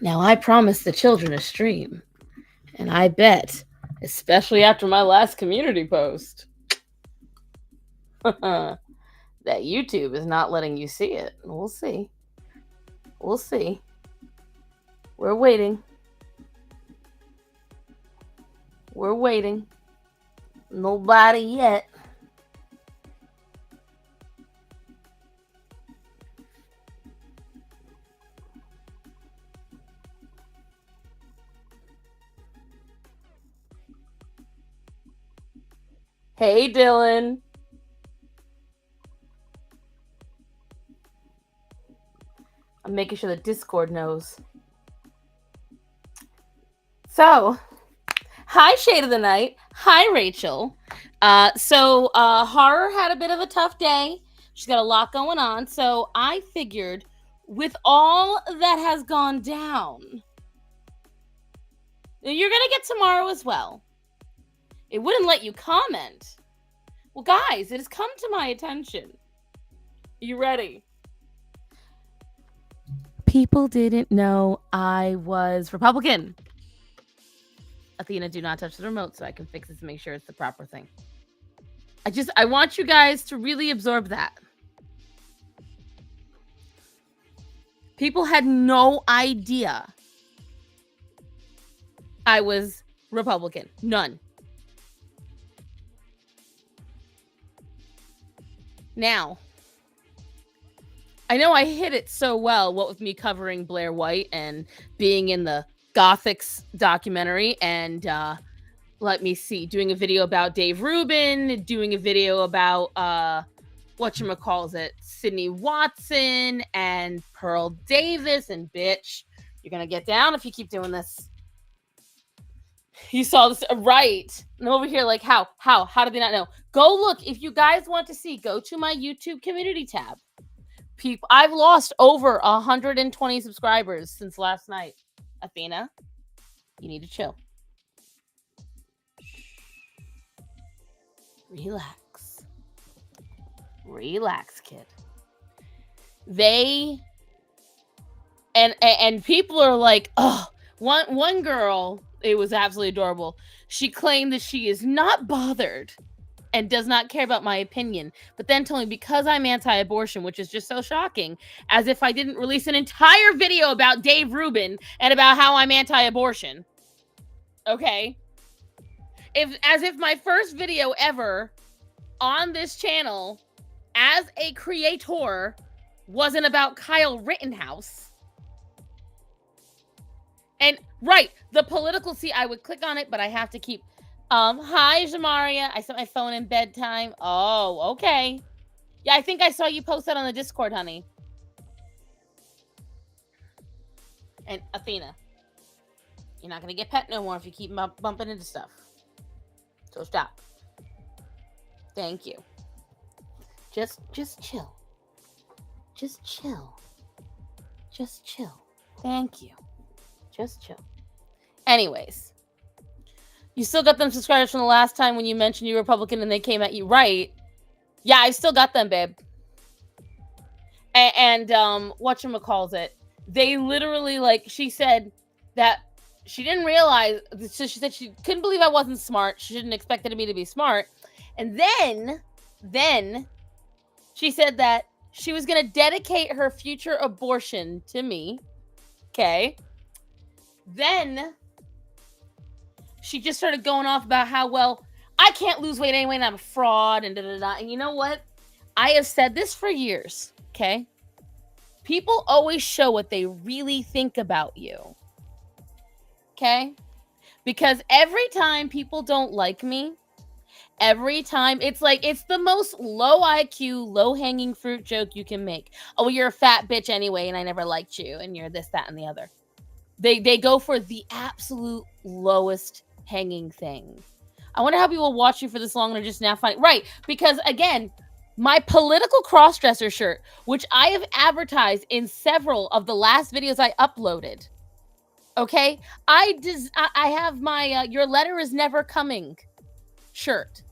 Now, I promised the children a stream, and I bet, especially after my last community post, that YouTube is not letting you see it. We'll see. We'll see. We're waiting. We're waiting. Nobody yet. Hey, Dylan. I'm making sure the Discord knows. So, hi, Shade of the Night. Hi, Rachel. Horror had a bit of a tough day. She's got a lot going on. So, I figured with all that has gone down, you're going to get tomorrow as well. It wouldn't let you comment. Well, guys, it has come to my attention. You ready? People didn't know I was Republican. Athena, do not touch the remote so I can fix this and make sure it's the proper thing. I want you guys to really absorb that. People had no idea I was Republican. None. Now, I know I hit it so well, what with me covering Blair White and being in the Gothics documentary and let me see, doing a video about Dave Rubin, doing a video about whatchamacallit, Sydney Watson and Pearl Davis, and bitch, you're gonna get down if you keep doing this. You saw this, right? And I'm over here like, how did they not know? Go look, if you guys want to see, go to my YouTube community tab. People, I've lost over 120 subscribers since last night. Athena, you need to chill. Relax, kid. They and people are like, oh, one girl, it was absolutely adorable. She claimed that she is not bothered and does not care about my opinion, but then told me because I'm anti-abortion, which is just so shocking, as if I didn't release an entire video about Dave Rubin and about how I'm anti-abortion. Okay? As if my first video ever on this channel as a creator wasn't about Kyle Rittenhouse. And right, the political, see, I would click on it, but I have to keep hi Jamaria. I set my phone in bedtime. Oh, okay. Yeah, I think I saw you post that on the Discord, honey. And Athena, you're not gonna get pet no more if you keep bumping into stuff. So stop. Thank you. Just chill. Just chill. Just chill. Thank you. Just chill. Anyways, you still got them subscribers from the last time when you mentioned you were Republican and they came at you, right? Yeah, I still got them, babe. And whatchamacallit, they literally, like, she said that she didn't realize, so she said she couldn't believe I wasn't smart. She didn't expect me to be smart. And then she said that she was going to dedicate her future abortion to me. Okay. Then she just started going off about how, well, I can't lose weight anyway and I'm a fraud and da-da-da. And you know what? I have said this for years, okay? People always show what they really think about you, okay? Because every time people don't like me, every time, it's like, it's the most low IQ, low-hanging fruit joke you can make. Oh, you're a fat bitch anyway and I never liked you and you're this, that, and the other. They go for the absolute lowest hanging thing. I wonder how people watch you for this long and are just now finding, right? Because again, my political crossdresser shirt, which I have advertised in several of the last videos I uploaded. Okay, I have my "Your letter is never coming" shirt.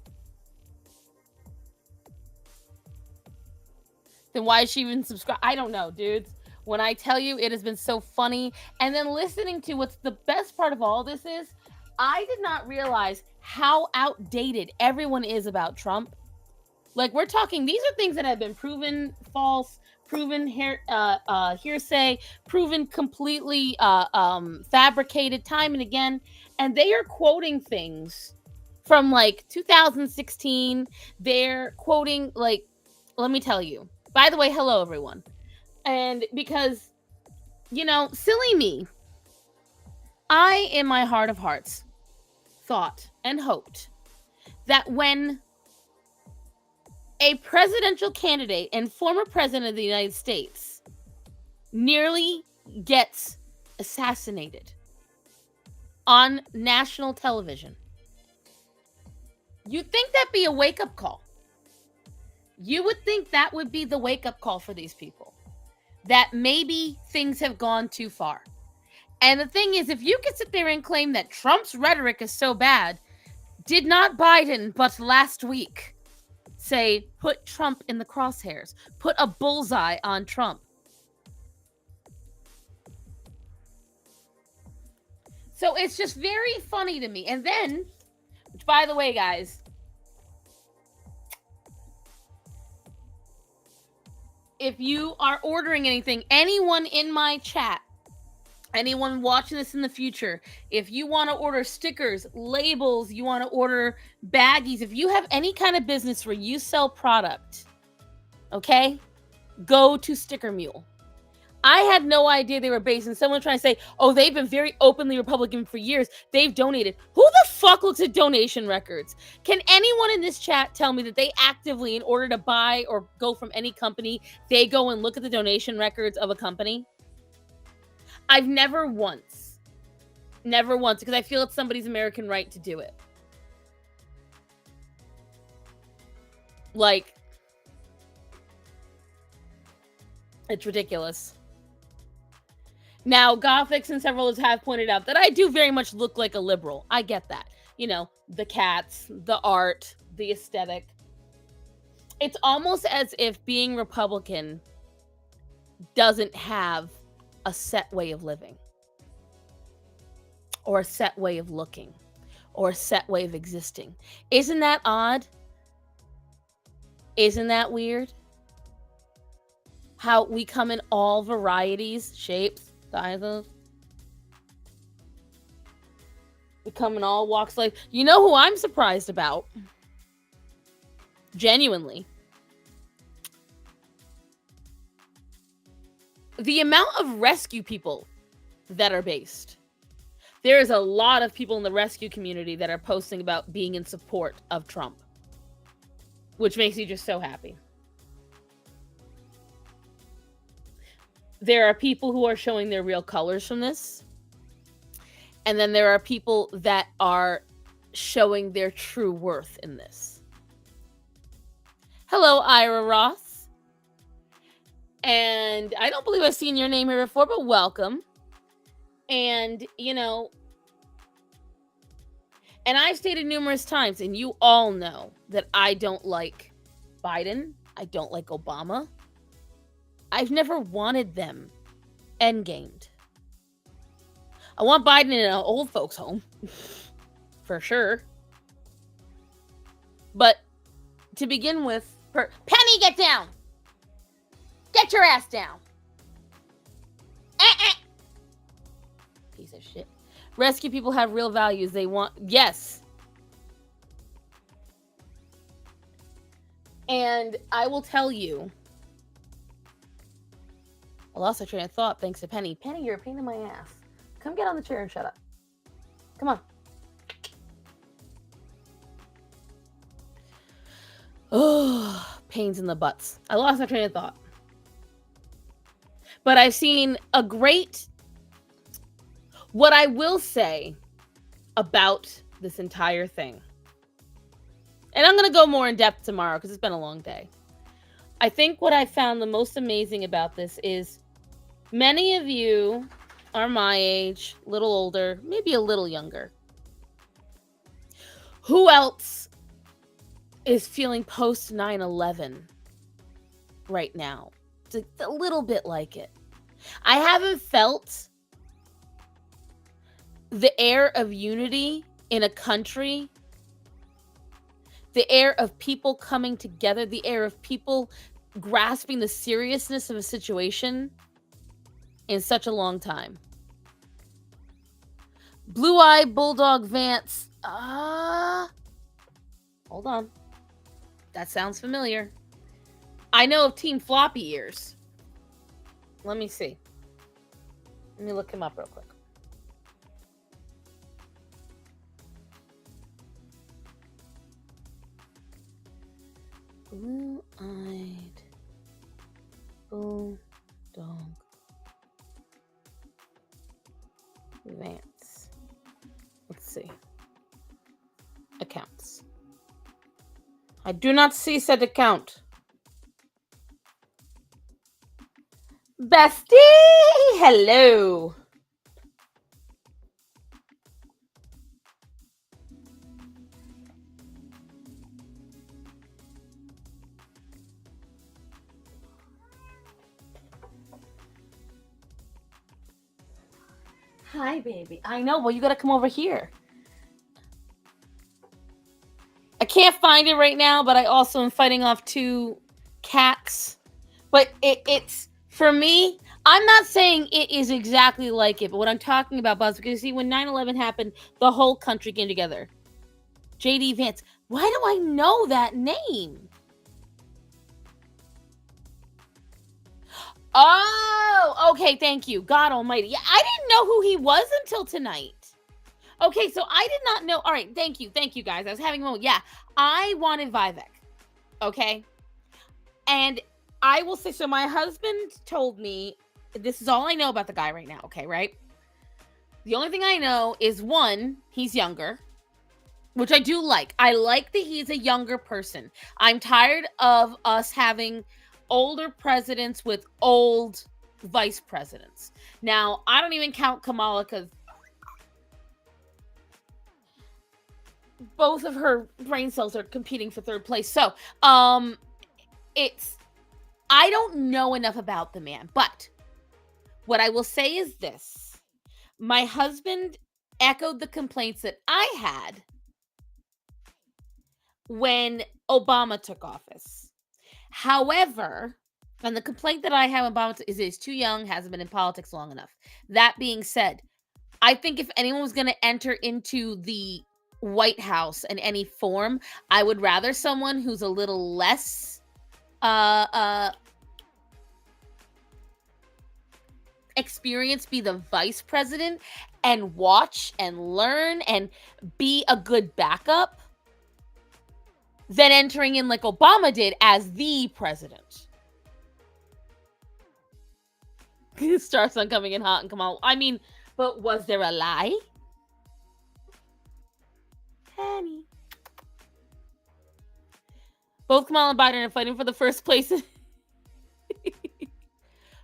Then why is she even subscribed? I don't know, dudes. When I tell you it has been so funny, and then listening to what's the best part of all this is, I did not realize how outdated everyone is about Trump. Like, we're talking, these are things that have been proven false, proven hearsay, proven completely fabricated time and again. And they are quoting things from like 2016. They're quoting, like, let me tell you. By the way, hello, everyone. And because, silly me, I, in my heart of hearts, thought and hoped that when a presidential candidate and former president of the United States nearly gets assassinated on national television, you'd think that'd be a wake-up call. You would think that would be the wake-up call for these people, that maybe things have gone too far. And the thing is, if you could sit there and claim that Trump's rhetoric is so bad, did not Biden but last week say, put Trump in the crosshairs, put a bullseye on Trump? So it's just very funny to me. And then, which, by the way, guys, if you are ordering anything, anyone in my chat, anyone watching this in the future, if you want to order stickers, labels, you want to order baggies, if you have any kind of business where you sell product, okay, go to Sticker Mule. I had no idea they were based in someone trying to say, oh, they've been very openly Republican for years. They've donated. Who the fuck looks at donation records? Can anyone in this chat tell me that they actively, in order to buy or go from any company, they go and look at the donation records of a company? I've never once, because I feel it's somebody's American right to do it. Like, it's ridiculous. Now, Gothics and several others have pointed out that I do very much look like a liberal. I get that. The cats, the art, the aesthetic. It's almost as if being Republican doesn't have a set way of living, or a set way of looking, or a set way of existing. Isn't that odd? Isn't that weird? How we come in all varieties, shapes, sizes. We come in all walks of life. You know who I'm surprised about? Genuinely. The amount of rescue people that are based. There is a lot of people in the rescue community that are posting about being in support of Trump, which makes me just so happy. There are people who are showing their real colors from this. And then there are people that are showing their true worth in this. Hello, Ira Ross. And I don't believe I've seen your name here before, but welcome. And, and I've stated numerous times, and you all know that I don't like Biden. I don't like Obama. I've never wanted them endgamed. I want Biden in an old folks' home, for sure. But to begin with, Penny, get down! Get your ass down! Piece of shit. Rescue people have real values. They want... Yes. And I will tell you... I lost my train of thought thanks to Penny. Penny, you're a pain in my ass. Come get on the chair and shut up. Come on. Oh, pains in the butts. I lost my train of thought. But I've seen a great... What I will say about this entire thing, and I'm going to go more in depth tomorrow because it's been a long day. I think what I found the most amazing about this is many of you are my age, a little older, maybe a little younger. Who else is feeling post 9/11 right now? It's a little bit like it. I haven't felt the air of unity in a country, the air of people coming together, the air of people grasping the seriousness of a situation in such a long time. Blue-eyed Bulldog Vance. Hold on. That sounds familiar. I know of Team Floppy Ears. Let me see. Let me look him up real quick. Blue-eyed Bulldog Vance. Let's see. Accounts. I do not see said account. Bestie! Hello. Hi, baby. I know. Well, you got to come over here. I can't find it right now, but I also am fighting off 2 cats. But it's, for me, I'm not saying it is exactly like it, but what I'm talking about, Buzz, because see, when 9/11 happened, the whole country came together. JD Vance. Why do I know that name? Oh, okay, thank you. God almighty. Yeah, I didn't know who he was until tonight. Okay, so I did not know. All right, thank you. Thank you, guys. I was having a moment. Yeah, I wanted Vivek. Okay. And I will say, so my husband told me, this is all I know about the guy right now. Okay, right? The only thing I know is, 1, he's younger, which I do like. I like that he's a younger person. I'm tired of us having older presidents with old vice presidents. Now, I don't even count Kamala because both of her brain cells are competing for 3rd place. So, it's, I don't know enough about the man, but what I will say is this. My husband echoed the complaints that I had when Obama took office. However, and the complaint that I have about is he's too young, hasn't been in politics long enough. That being said, I think if anyone was going to enter into the White House in any form, I would rather someone who's a little less experienced be the vice president and watch and learn and be a good backup than entering in like Obama did as the president. Starsan coming in hot and come out. I mean, but was there a lie? Penny. Both Kamala and Biden are fighting for the first place.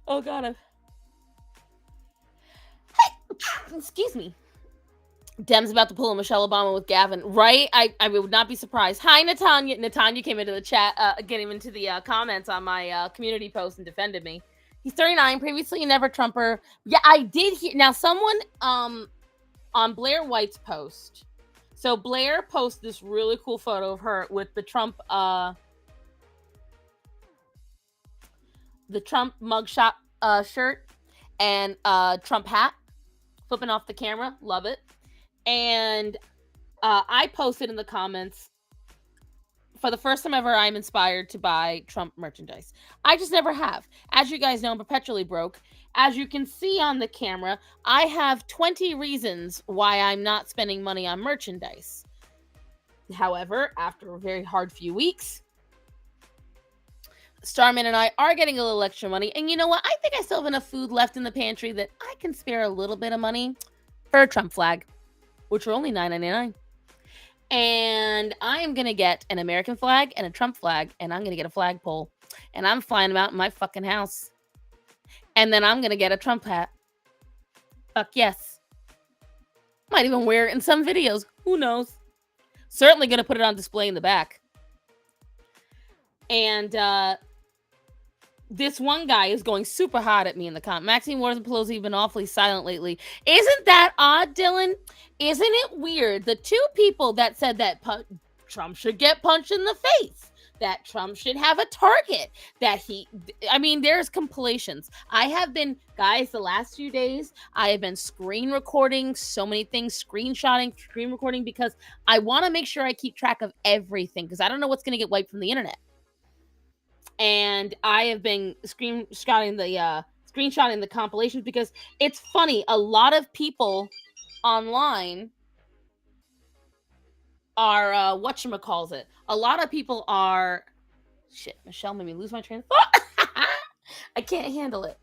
Oh, God. Excuse me. Dem's about to pull a Michelle Obama with Gavin, right? I would not be surprised. Hi, Natanya. Natanya came into the chat, getting into the comments on my community post and defended me. He's 39, previously a never Trumper. Yeah, I did hear. Now, someone on Blair White's post. So Blair posted this really cool photo of her with the Trump mugshot shirt and Trump hat, flipping off the camera. Love it. And I posted in the comments, for the first time ever, I'm inspired to buy Trump merchandise. I just never have. As you guys know, I'm perpetually broke. As you can see on the camera, I have 20 reasons why I'm not spending money on merchandise. However, after a very hard few weeks, Starman and I are getting a little extra money. And you know what? I think I still have enough food left in the pantry that I can spare a little bit of money for a Trump flag, which are only $9.99. And I am going to get an American flag and a Trump flag, and I'm going to get a flagpole, and I'm flying them out in my fucking house. And then I'm going to get a Trump hat. Fuck yes. Might even wear it in some videos. Who knows? Certainly going to put it on display in the back. And this one guy is going super hot at me in the comment. Maxine Waters and Pelosi have been awfully silent lately. Isn't that odd, Dylan? Isn't it weird? The two people that said that Trump should get punched in the face, that Trump should have a target, there's compilations. I have been, guys, the last few days, I have been screen recording so many things, screen recording, because I want to make sure I keep track of everything, because I don't know what's going to get wiped from the internet. And I have been screenshotting the compilations, because it's funny. A lot of people online are whatchamacallit. A lot of people are shit. Michelle made me lose my train of thought. I can't handle it.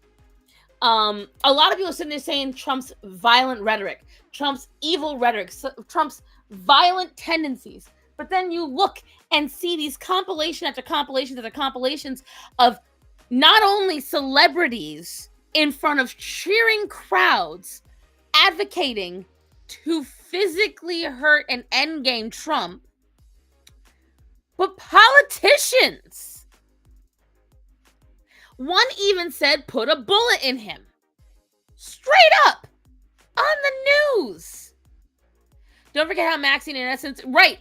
A lot of people are sitting there saying Trump's violent rhetoric, Trump's evil rhetoric, Trump's violent tendencies. But then you look and see these compilation after compilations after compilations of not only celebrities in front of cheering crowds advocating to physically hurt and endgame Trump, but politicians. One even said, put a bullet in him. Straight up on the news. Don't forget how Maxine, in essence, right,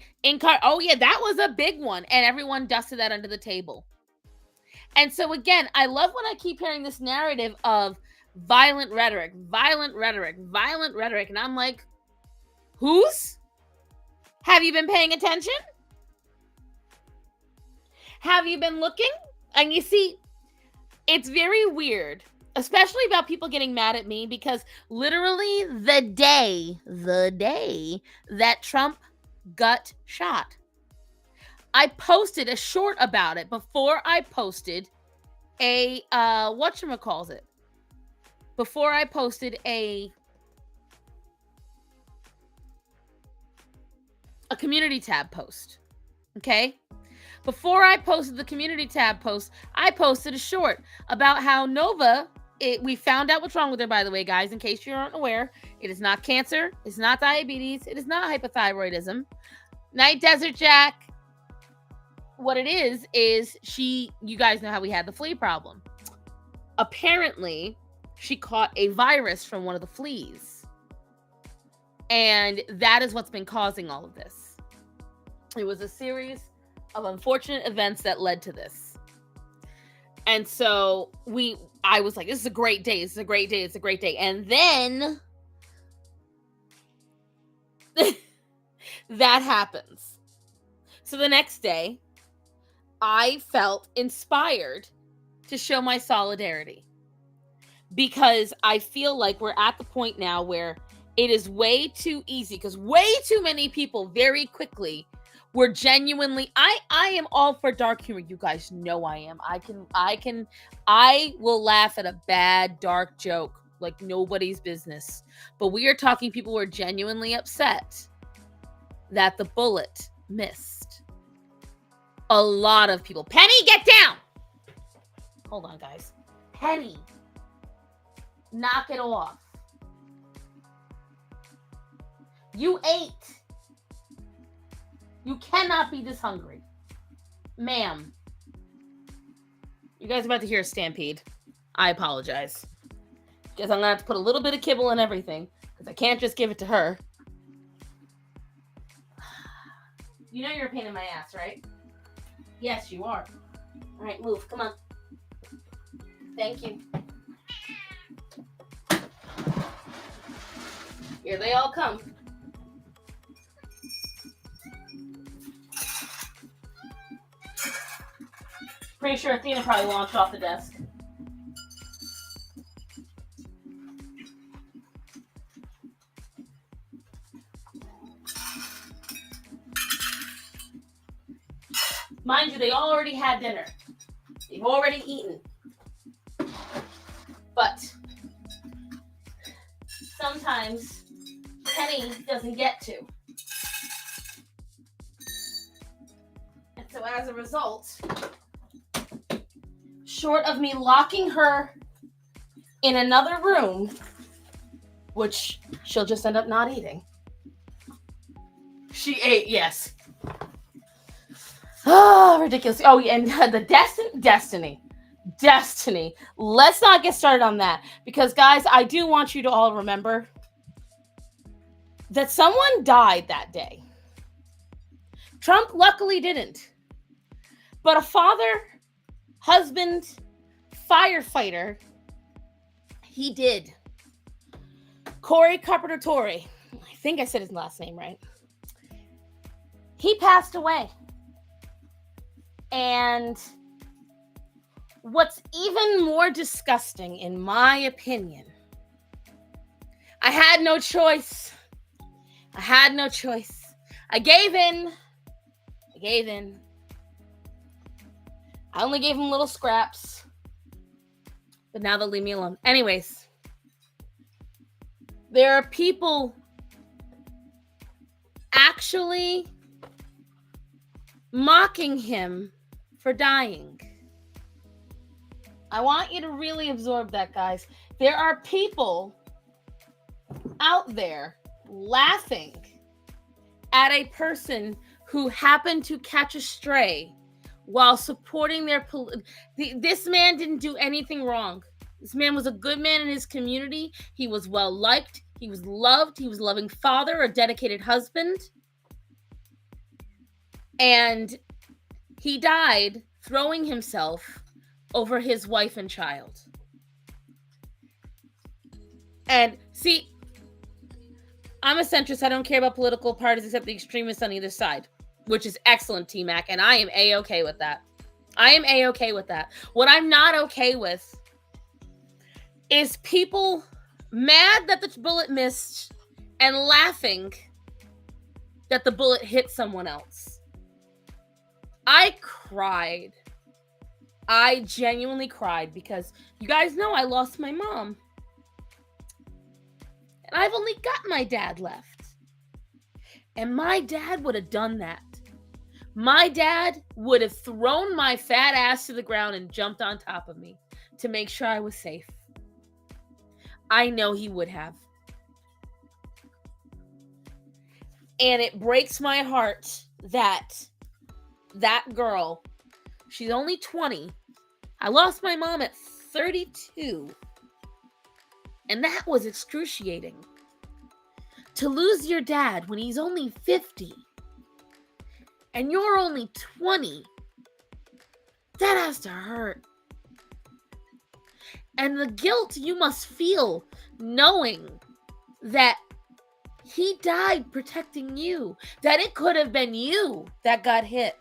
oh yeah, that was a big one. And everyone dusted that under the table. And so again, I love when I keep hearing this narrative of violent rhetoric. And I'm like, whose? Have you been paying attention? Have you been looking? And you see, it's very weird, especially about people getting mad at me, because literally the day that Trump got shot, I posted a short about it before I posted a before I posted a community tab post. Okay? Before I posted the community tab post, I posted a short about how Nova, we found out what's wrong with her, by the way, guys, in case you aren't aware. It is not cancer. It's not diabetes. It is not hypothyroidism. Night Desert Jack. What it is you guys know how we had the flea problem. Apparently, she caught a virus from one of the fleas. And that is what's been causing all of this. It was a series of unfortunate events that led to this. And so I was like, this is a great day. And then that happens. So the next day, I felt inspired to show my solidarity, because I feel like we're at the point now where it is way too easy, because way too many people very quickly were genuinely, I am all for dark humor. You guys know I am. I will laugh at a bad dark joke like nobody's business. But we are talking people who are genuinely upset that the bullet missed. A lot of people. Penny, get down! Hold on, guys. Penny, knock it off. You ate. You cannot be this hungry. Ma'am. You guys are about to hear a stampede. I apologize. Guess I'm going to have to put a little bit of kibble in everything, because I can't just give it to her. You know you're a pain in my ass, right? Yes, you are. All right, move. Come on. Thank you. Here they all come. Pretty sure Athena probably launched off the desk. Mind you, they already had dinner. They've already eaten. But sometimes Penny doesn't get to. And so as a result, short of me locking her in another room, which she'll just end up not eating, she ate, yes. Oh, ridiculous. Oh, and the Destiny. Destiny. Let's not get started on that because, guys, I do want you to all remember that someone died that day. Trump luckily didn't. But a father, husband, firefighter, he did. Corey Carpenter-Torre. I think I said his last name right. He passed away. And what's even more disgusting, in my opinion, I had no choice. I gave in. I only gave him little scraps. But now they'll leave me alone. Anyways, there are people actually mocking him for dying. I want you to really absorb that, guys. There are people out there laughing at a person who happened to catch a stray while supporting their this man didn't do anything wrong. This man was a good man in his community. He was well liked. He was loved. He was a loving father, a dedicated husband. And he died throwing himself over his wife and child. And see, I'm a centrist. I don't care about political parties except the extremists on either side, which is excellent, T-Mac, and I am A-okay with that. What I'm not okay with is people mad that the bullet missed and laughing that the bullet hit someone else. I cried. I genuinely cried because you guys know I lost my mom. And I've only got my dad left. And my dad would have done that. My dad would have thrown my fat ass to the ground and jumped on top of me to make sure I was safe. I know he would have. And it breaks my heart that that girl, she's only 20. I lost my mom at 32. And that was excruciating. To lose your dad when he's only 50 and you're only 20, that has to hurt. And the guilt you must feel knowing that he died protecting you, that it could have been you that got hit,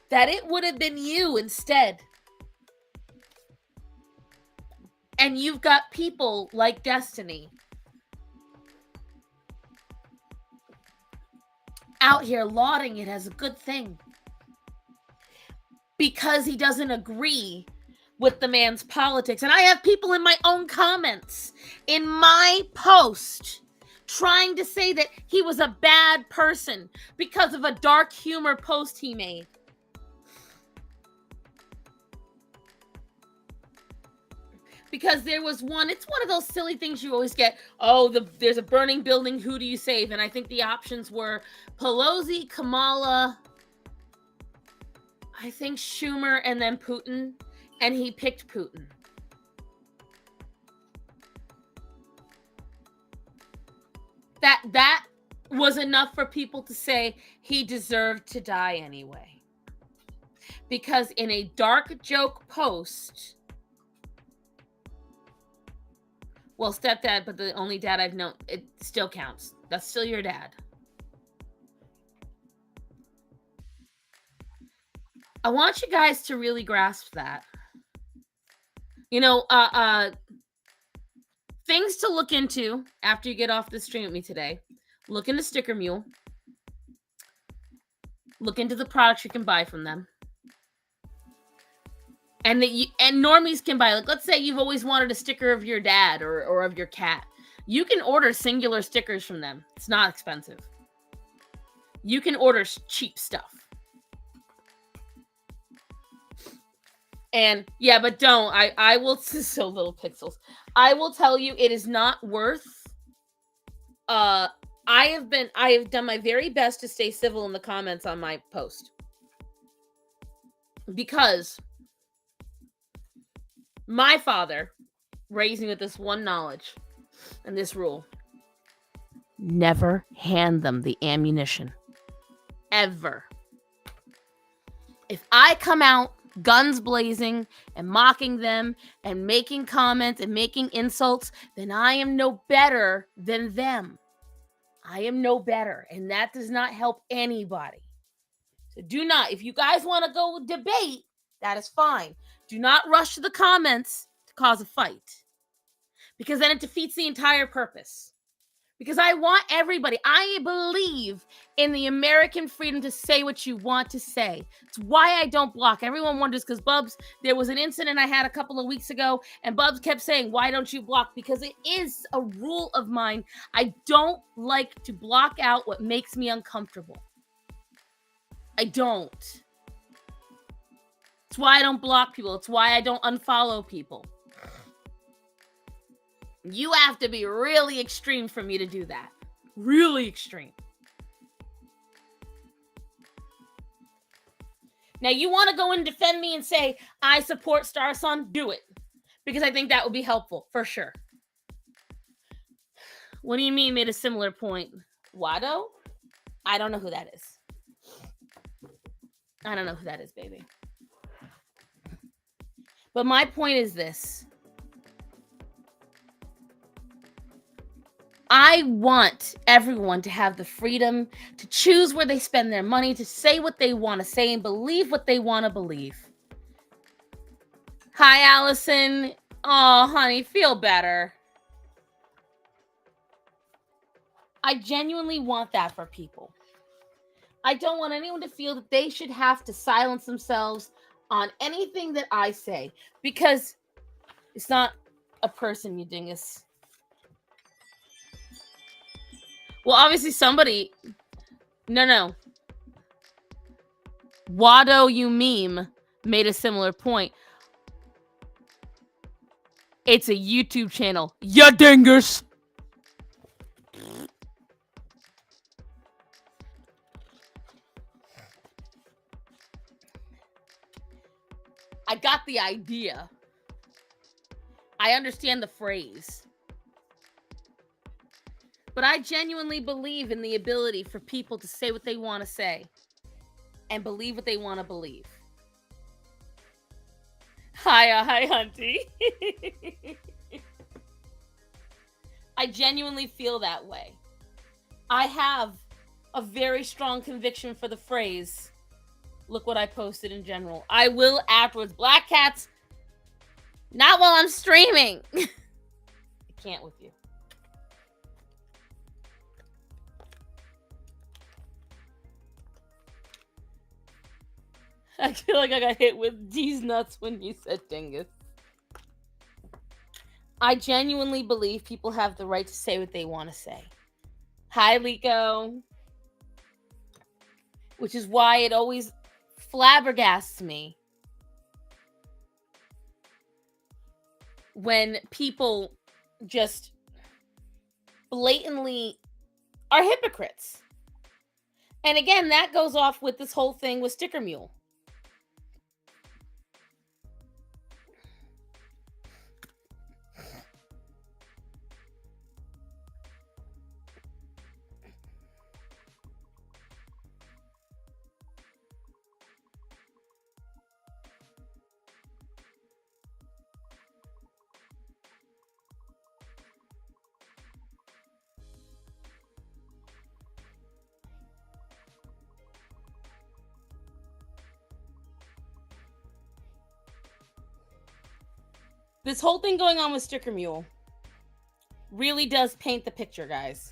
that it would have been you instead. And you've got people like Destiny out here lauding it as a good thing because he doesn't agree with the man's politics. And I have people in my own comments in my post trying to say that he was a bad person because of a dark humor post he made. Because there was one, it's one of those silly things you always get. Oh, there's a burning building. Who do you save? And I think the options were Pelosi, Kamala, I think Schumer, and then Putin. And he picked Putin. That was enough for people to say he deserved to die anyway. Because in a dark joke post, well, stepdad, but the only dad I've known, it still counts. That's still your dad. I want you guys to really grasp that. You know, things to look into after you get off the stream with me today. Look into Sticker Mule. Look into the products you can buy from them. And normies can buy, like, let's say you've always wanted a sticker of your dad or of your cat. You can order singular stickers from them. It's not expensive. You can order cheap stuff. And yeah, but don't. I will, so little pixels. I will tell you, it is not worth. I have done my very best to stay civil in the comments on my post. Because My father raised me with this one knowledge and this rule. Never hand them the ammunition. Ever. If I come out guns blazing and mocking them and making comments and making insults, then I am no better than them. I am no better. And that does not help anybody. So do not, if you guys want to go debate, that is fine. Do not rush to the comments to cause a fight, because then it defeats the entire purpose. Because I want everybody, I believe in the American freedom to say what you want to say. It's why I don't block. Everyone wonders, because Bubs, there was an incident I had a couple of weeks ago, and Bubs kept saying, why don't you block? Because it is a rule of mine. I don't like to block out what makes me uncomfortable. I don't. It's why I don't block people. It's why I don't unfollow people. You have to be really extreme for me to do that. Really extreme. Now, you want to go and defend me and say, I support Starsan? Do it. Because I think that would be helpful, for sure. What do you mean made a similar point? Wado? I don't know who that is. I don't know who that is, baby. But my point is this. I want everyone to have the freedom to choose where they spend their money, to say what they want to say, and believe what they want to believe. Hi, Allison. Oh, honey, feel better. I genuinely want that for people. I don't want anyone to feel that they should have to silence themselves on anything that I say, because it's not a person, you dingus. Well, obviously somebody... No. Wado, you meme, made a similar point. It's a YouTube channel. Ya dingus! I got the idea. I understand the phrase. But I genuinely believe in the ability for people to say what they want to say and believe what they want to believe. Hi, Hunty. I genuinely feel that way. I have a very strong conviction for the phrase, look what I posted in general. I will afterwards. Black cats, not while I'm streaming. I can't with you. I feel like I got hit with these nuts when you said dingus. I genuinely believe people have the right to say what they want to say. Hi, Lico. Which is why it always flabbergasts me when people just blatantly are hypocrites. And again, that goes off with this whole thing with Sticker Mule. This whole thing going on with Sticker Mule really does paint the picture, guys.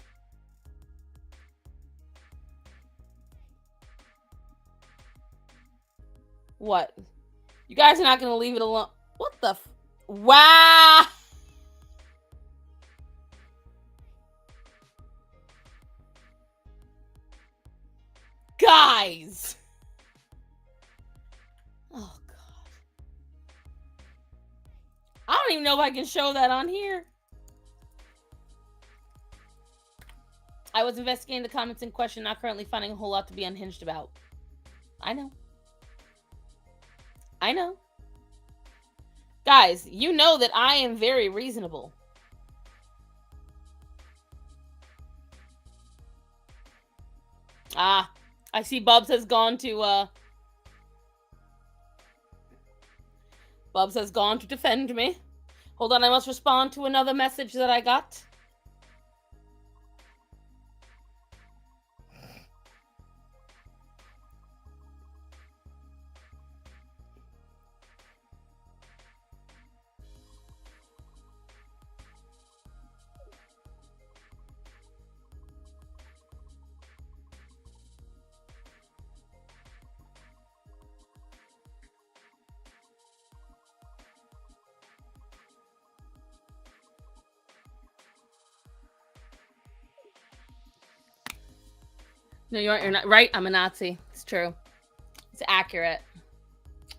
What? You guys are not going to leave it alone. What the wow! Guys! Oh, God. I don't even know if I can show that on here. I was investigating the comments in question, not currently finding a whole lot to be unhinged about. I know. Guys, you know that I am very reasonable. Ah, I see Bubs has gone to Bubs has gone to defend me. Hold on, I must respond to another message that I got. No, you aren't. You're not right. I'm a Nazi. It's true. It's accurate.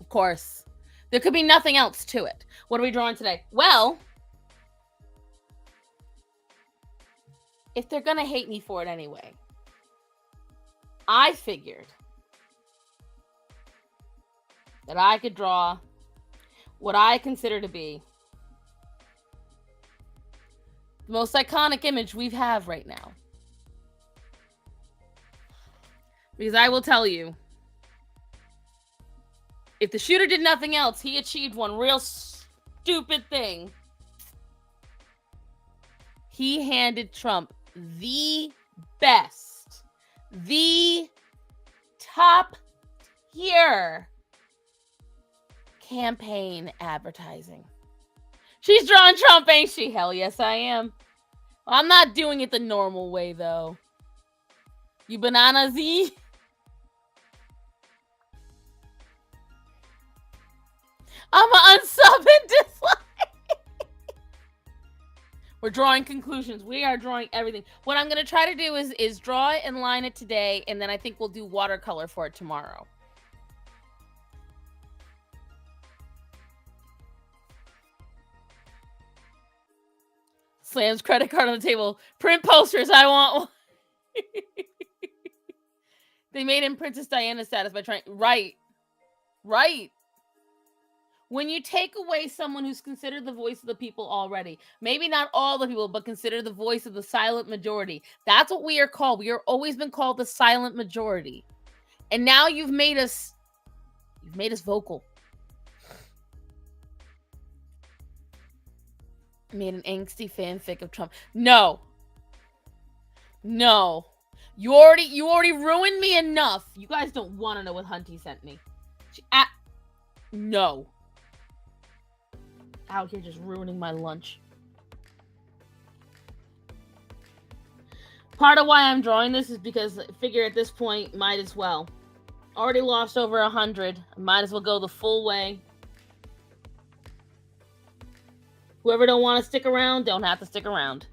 Of course. There could be nothing else to it. What are we drawing today? Well, if they're gonna hate me for it anyway, I figured that I could draw what I consider to be the most iconic image we have right now. Because I will tell you, if the shooter did nothing else, he achieved one real stupid thing. He handed Trump the best, the top tier campaign advertising. She's drawing Trump, ain't she? Hell yes, I am. I'm not doing it the normal way, though. You banana Z? I'm an unsub and dislike. We're drawing conclusions. We are drawing everything. What I'm going to try to do is draw it and line it today, and then I think we'll do watercolor for it tomorrow. Slams credit card on the table. Print posters. I want one. They made him Princess Diana status by trying... Right. When you take away someone who's considered the voice of the people already, maybe not all the people, but consider the voice of the silent majority. That's what we are called. We are always been called the silent majority. And now you've made us vocal. Made an angsty fanfic of Trump. No. You already ruined me enough. You guys don't want to know what Hunty sent me. No. Out here just ruining my lunch. Part of why I'm drawing this is because I figure at this point, might as well. Already lost over 100. Might as well go the full way. Whoever don't want to stick around, don't have to stick around.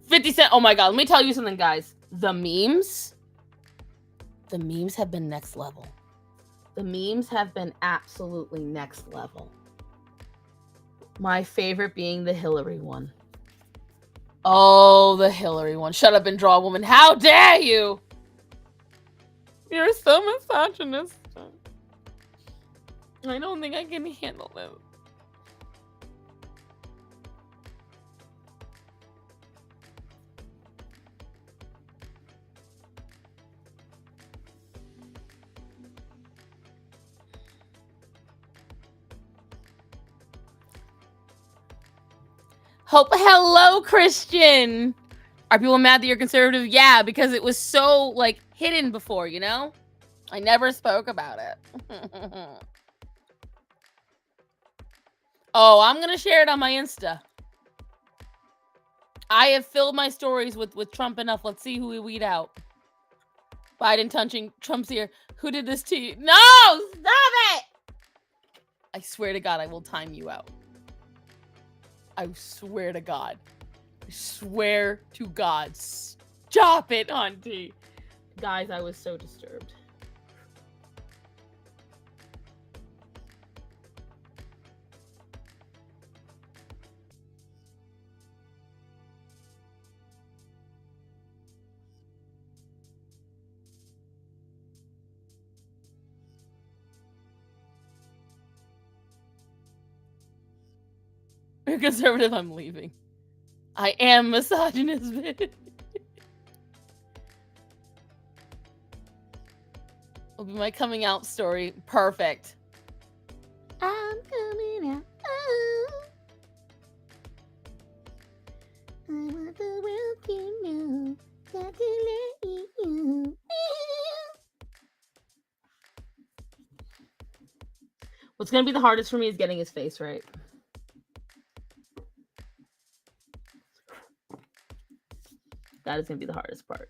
$0.50. Oh my god, let me tell you something, guys. The memes have been next level. The memes have been absolutely next level. My favorite being the Hillary one. Oh, the Hillary one. Shut up and draw, woman. How dare you? You're so misogynist. I don't think I can handle this. Hello, Christian. Are people mad that you're conservative? Yeah, because it was so, like, hidden before, you know? I never spoke about it. Oh, I'm going to share it on my Insta. I have filled my stories with Trump enough. Let's see who we weed out. Biden touching Trump's ear. Who did this to you? No! Stop it! I swear to God, I will time you out. I swear to God. I swear to God. Stop it, Auntie. Guys, I was so disturbed. you're conservative, I'm leaving. I am misogynist. Will be my coming out story. Perfect. I'm coming out. Oh. I want the world to know that to let you. What's gonna be the hardest for me is getting his face right. That is gonna be the hardest part.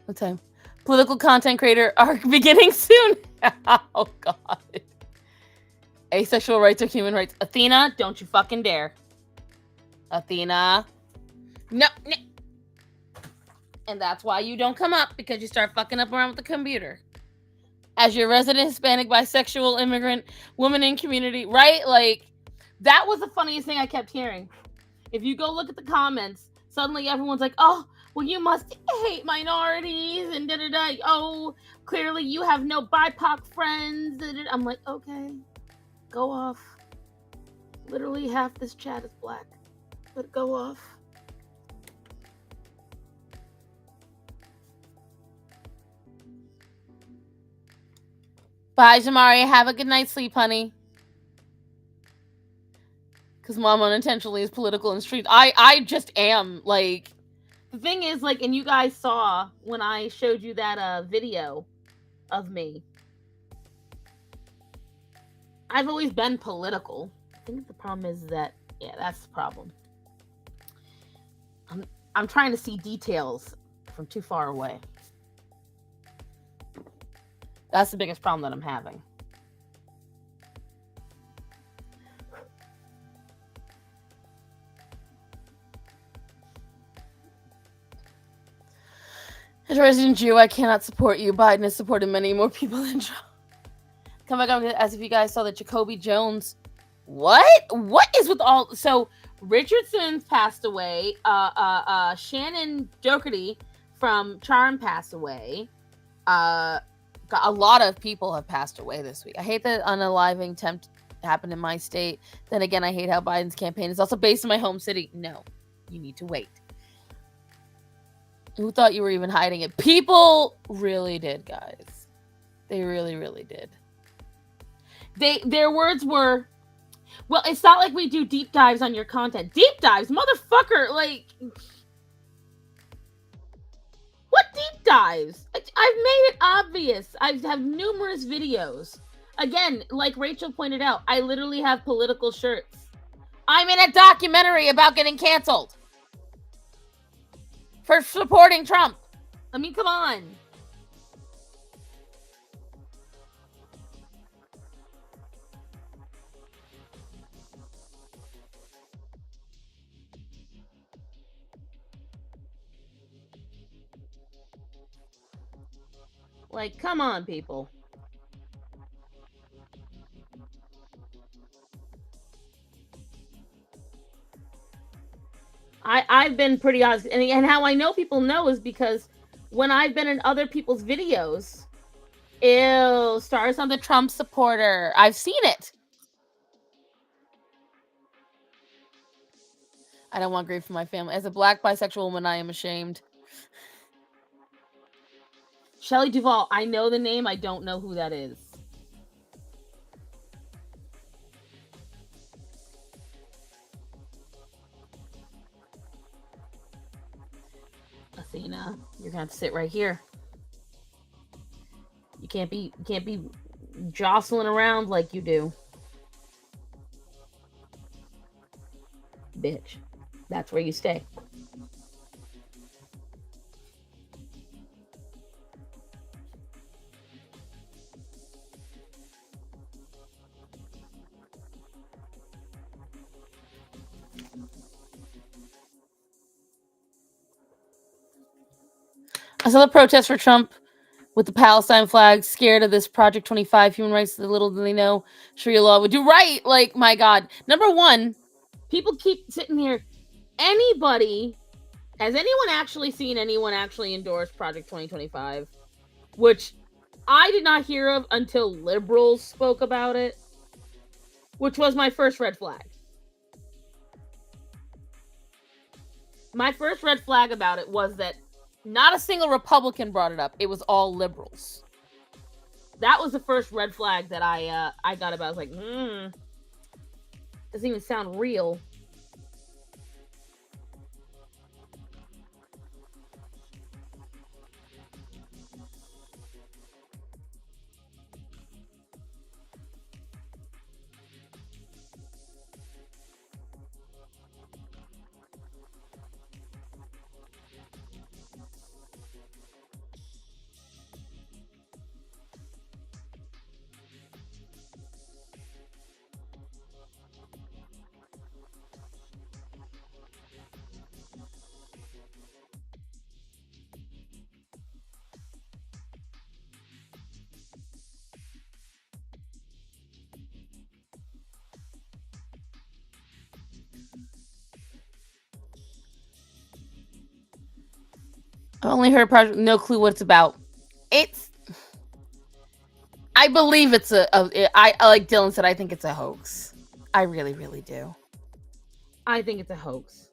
What time? Political content creator arc beginning soon. Oh God. Asexual rights are human rights. Athena, don't you fucking dare. Athena. No. And that's why you don't come up, because you start fucking up around with the computer. As your resident Hispanic, bisexual, immigrant, woman in community, right? Like, that was the funniest thing I kept hearing. If you go look at the comments, suddenly everyone's like, oh, well, you must hate minorities and da-da-da. Oh, clearly you have no BIPOC friends. I'm like, okay, go off. Literally half this chat is black, but go off. Bye, Jamari. Have a good night's sleep, honey. Because mom unintentionally is political and street. I just am. Like, the thing is, like, and you guys saw when I showed you that video of me. I've always been political. I think the problem is that, yeah, that's the problem. I'm trying to see details from too far away. That's the biggest problem that I'm having. As a resident Jew, I cannot support you. Biden has supported many more people than Trump. Come back on as if you guys saw that Jacoby Jones. What? What is with all? So Richard Simmons passed away. Shannon Doherty from Charm passed away. A lot of people have passed away this week. I hate that unaliving attempt happened in my state. Then again, I hate how Biden's campaign is also based in my home city. No, you need to wait. Who thought you were even hiding it? People really did, guys. They really, really did. Their words were, well, it's not like we do deep dives on your content. Deep dives? Motherfucker, like, what deep dives? I've made it obvious. I have numerous videos. Again, like Rachel pointed out, I literally have political shirts. I'm in a documentary about getting canceled for supporting Trump. I mean, come on. Like, come on, people. I've been pretty honest. And how I know people know is because when I've been in other people's videos, ew, stars on the Trump supporter. I've seen it. I don't want grief for my family. As a black bisexual woman, I am ashamed. Shelley Duvall, I know the name. I don't know who that is. Athena, you're gonna have to sit right here. You can't be jostling around like you do. Bitch. That's where you stay. I saw the protest for Trump with the Palestine flag, scared of this Project 25 human rights. The little do they know Sharia law would do right. Like, my God. Number one, people keep sitting here. Anybody, has anyone actually seen anyone actually endorse Project 2025? which I did not hear of until liberals spoke about it, which was my first red flag. My first red flag about it was that not a single Republican brought it up. It was all liberals. That was the first red flag that I got about. I was like, doesn't even sound real. I only heard project, no clue what it's about. I believe it's I like Dylan said, I think it's a hoax. I really, really do. I think it's a hoax.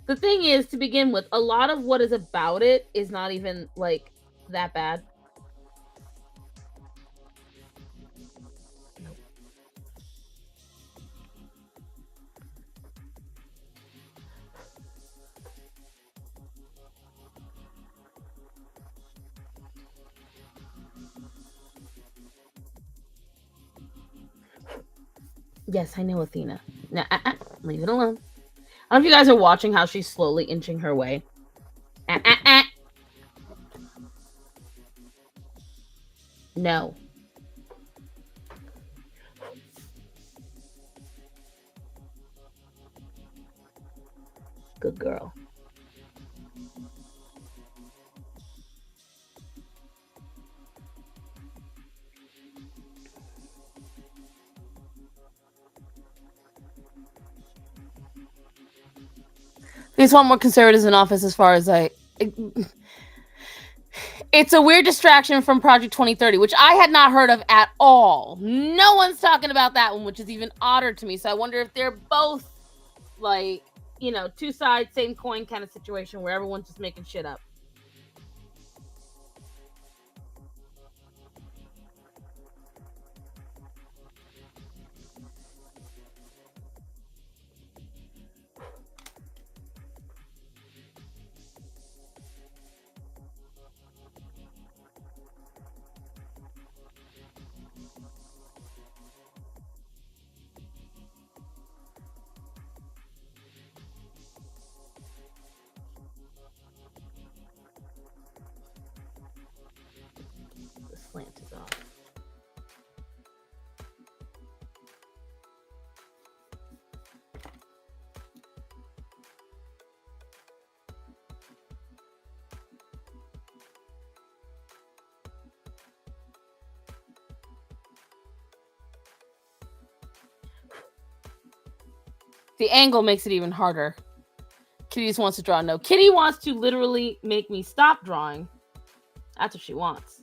The thing is, to begin with, a lot of what is about it is not even like that bad. Nope. Yes, I know Athena. Now, leave it alone. I don't know if you guys are watching how she's slowly inching her way. No. Good girl. They just want more conservatives in office as far as it's a weird distraction from Project 2030, which I had not heard of at all. No one's talking about that one, which is even odder to me. So I wonder if they're both like, two sides, same coin kind of situation where everyone's just making shit up. The slant is off. The angle makes it even harder. Kitty just wants to draw. No, Kitty wants to literally make me stop drawing. That's what she wants.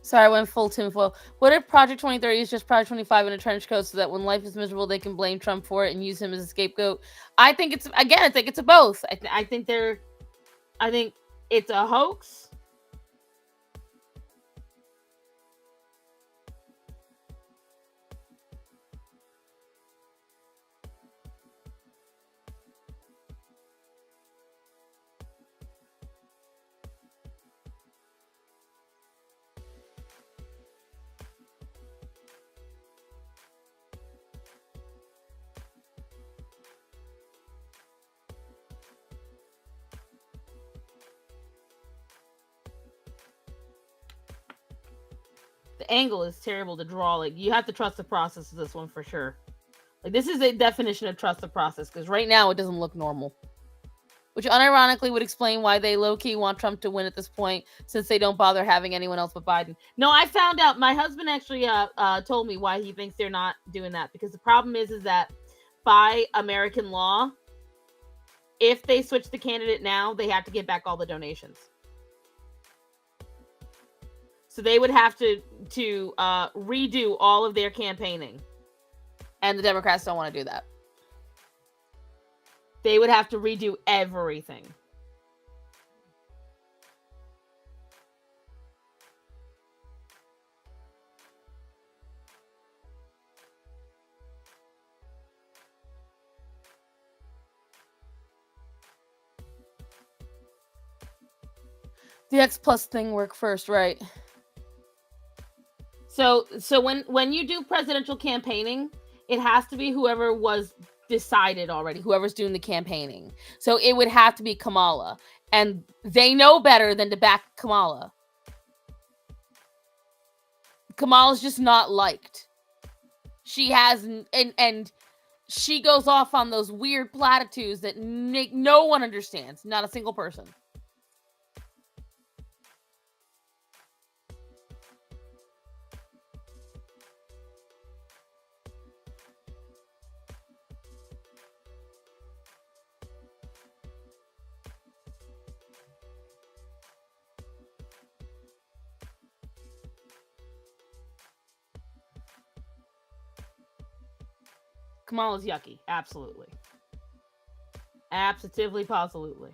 Sorry, I went full tinfoil. What if Project 2030 is just Project 25 in a trench coat so that when life is miserable, they can blame Trump for it and use him as a scapegoat? I think it's a think it's a hoax. the angle is terrible to draw. Like, you have to trust the process of this one for sure. Like, this is a definition of trust the process, because right now it doesn't look normal. Which unironically would explain why they low-key want Trump to win at this point, since they don't bother having anyone else but Biden. No, I found out. My husband actually told me why he thinks they're not doing that. Because the problem is that by American law, if they switch the candidate now, they have to get back all the donations. So they would have to redo all of their campaigning. And the Democrats don't want to do that. They would have to redo everything. The X Plus thing worked first, right? So when you do presidential campaigning, it has to be whoever was decided already, whoever's doing the campaigning. So it would have to be Kamala, and they know better than to back Kamala. Kamala's just not liked. She has, and she goes off on those weird platitudes that no one understands, not a single person. Kamala's yucky. Absolutely. Absolutely, positively.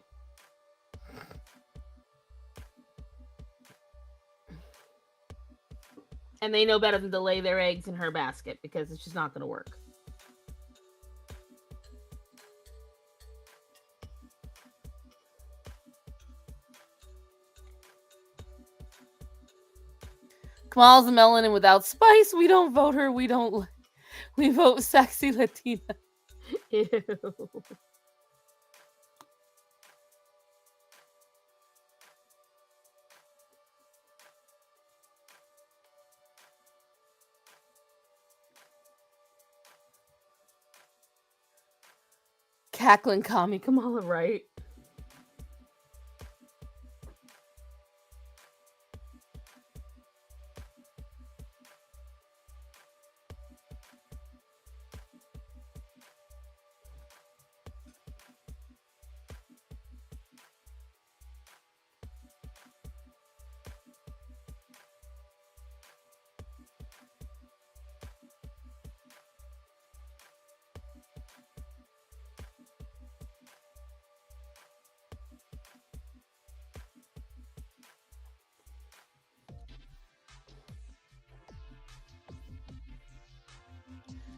And they know better than to lay their eggs in her basket, because it's just not going to work. Kamala's a melanin without spice. We don't vote her. We vote sexy Latina. Ew. Cackling commie Kamala, right?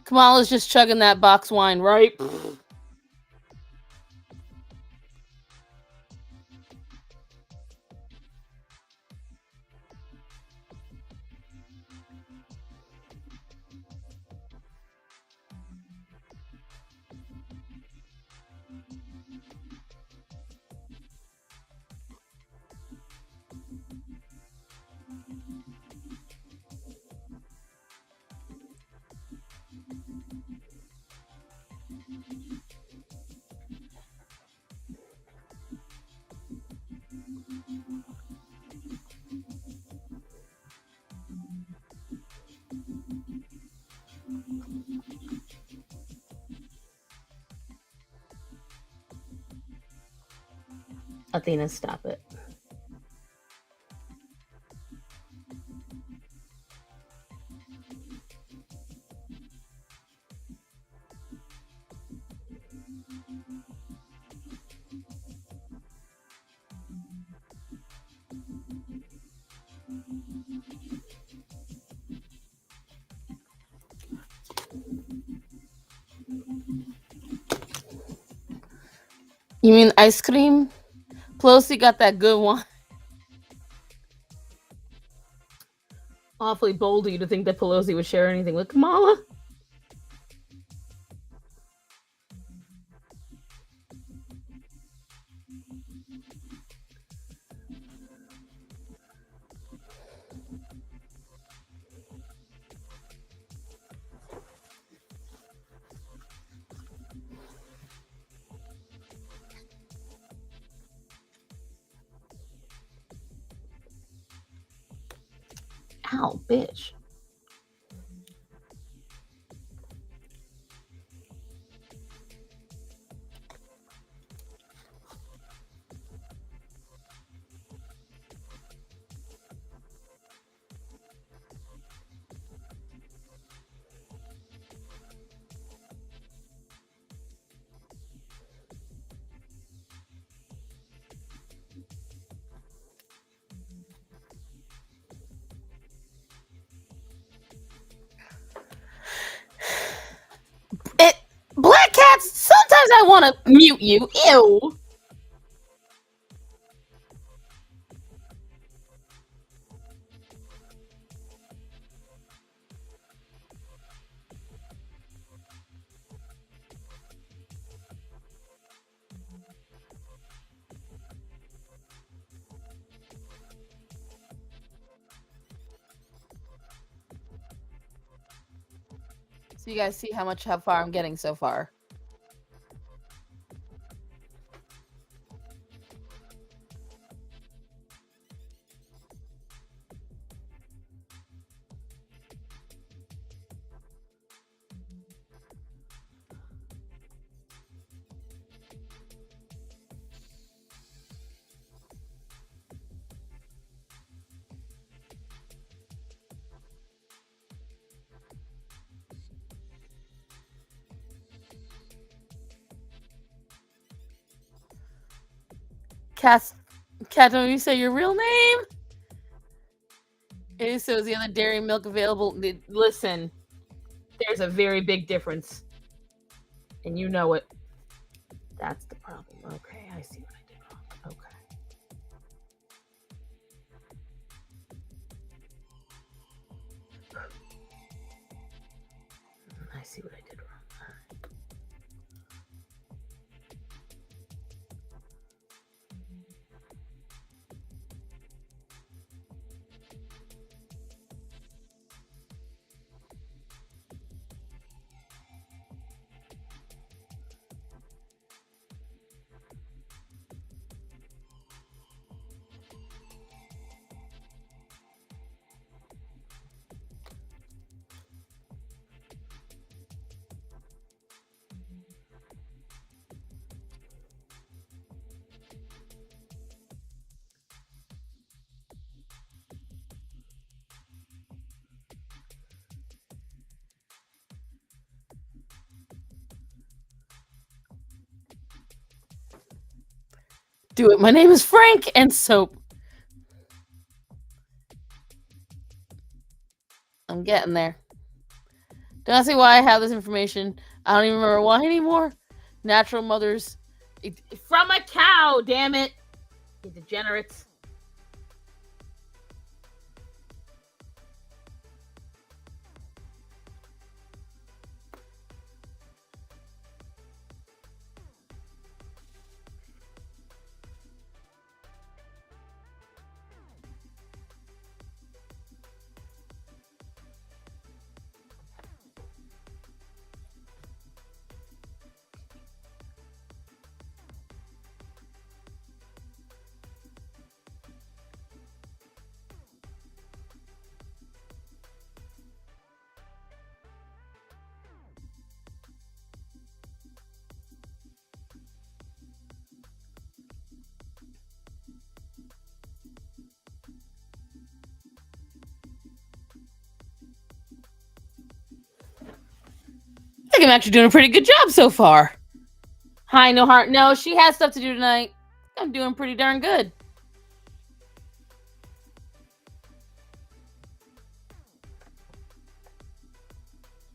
Kamala's just chugging that box wine, right? Athena, stop it. You mean ice cream? Pelosi got that good one. Awfully bold of you to think that Pelosi would share anything with Kamala. Ow, bitch. Black cats, sometimes I want to mute you. Ew. So you guys see how far I'm getting so far. Cat, don't you say your real name? So is the other dairy milk available? Listen, there's a very big difference. And you know it. That's the problem. Okay, I see what I did wrong. Okay. I see what I did wrong. All right. Do it. My name is Frank and Soap. I'm getting there. Don't see why I have this information. I don't even remember why anymore. Natural mothers. From a cow, damn it. You degenerates. I think I'm actually doing a pretty good job so far. Hi, no heart. No, she has stuff to do tonight. I'm doing pretty darn good.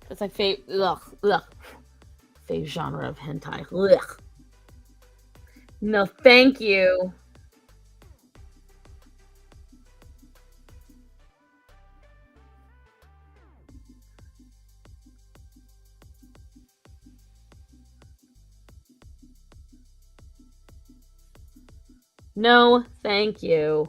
That's my favorite. Favorite genre of hentai. Ugh. No, thank you. No, thank you.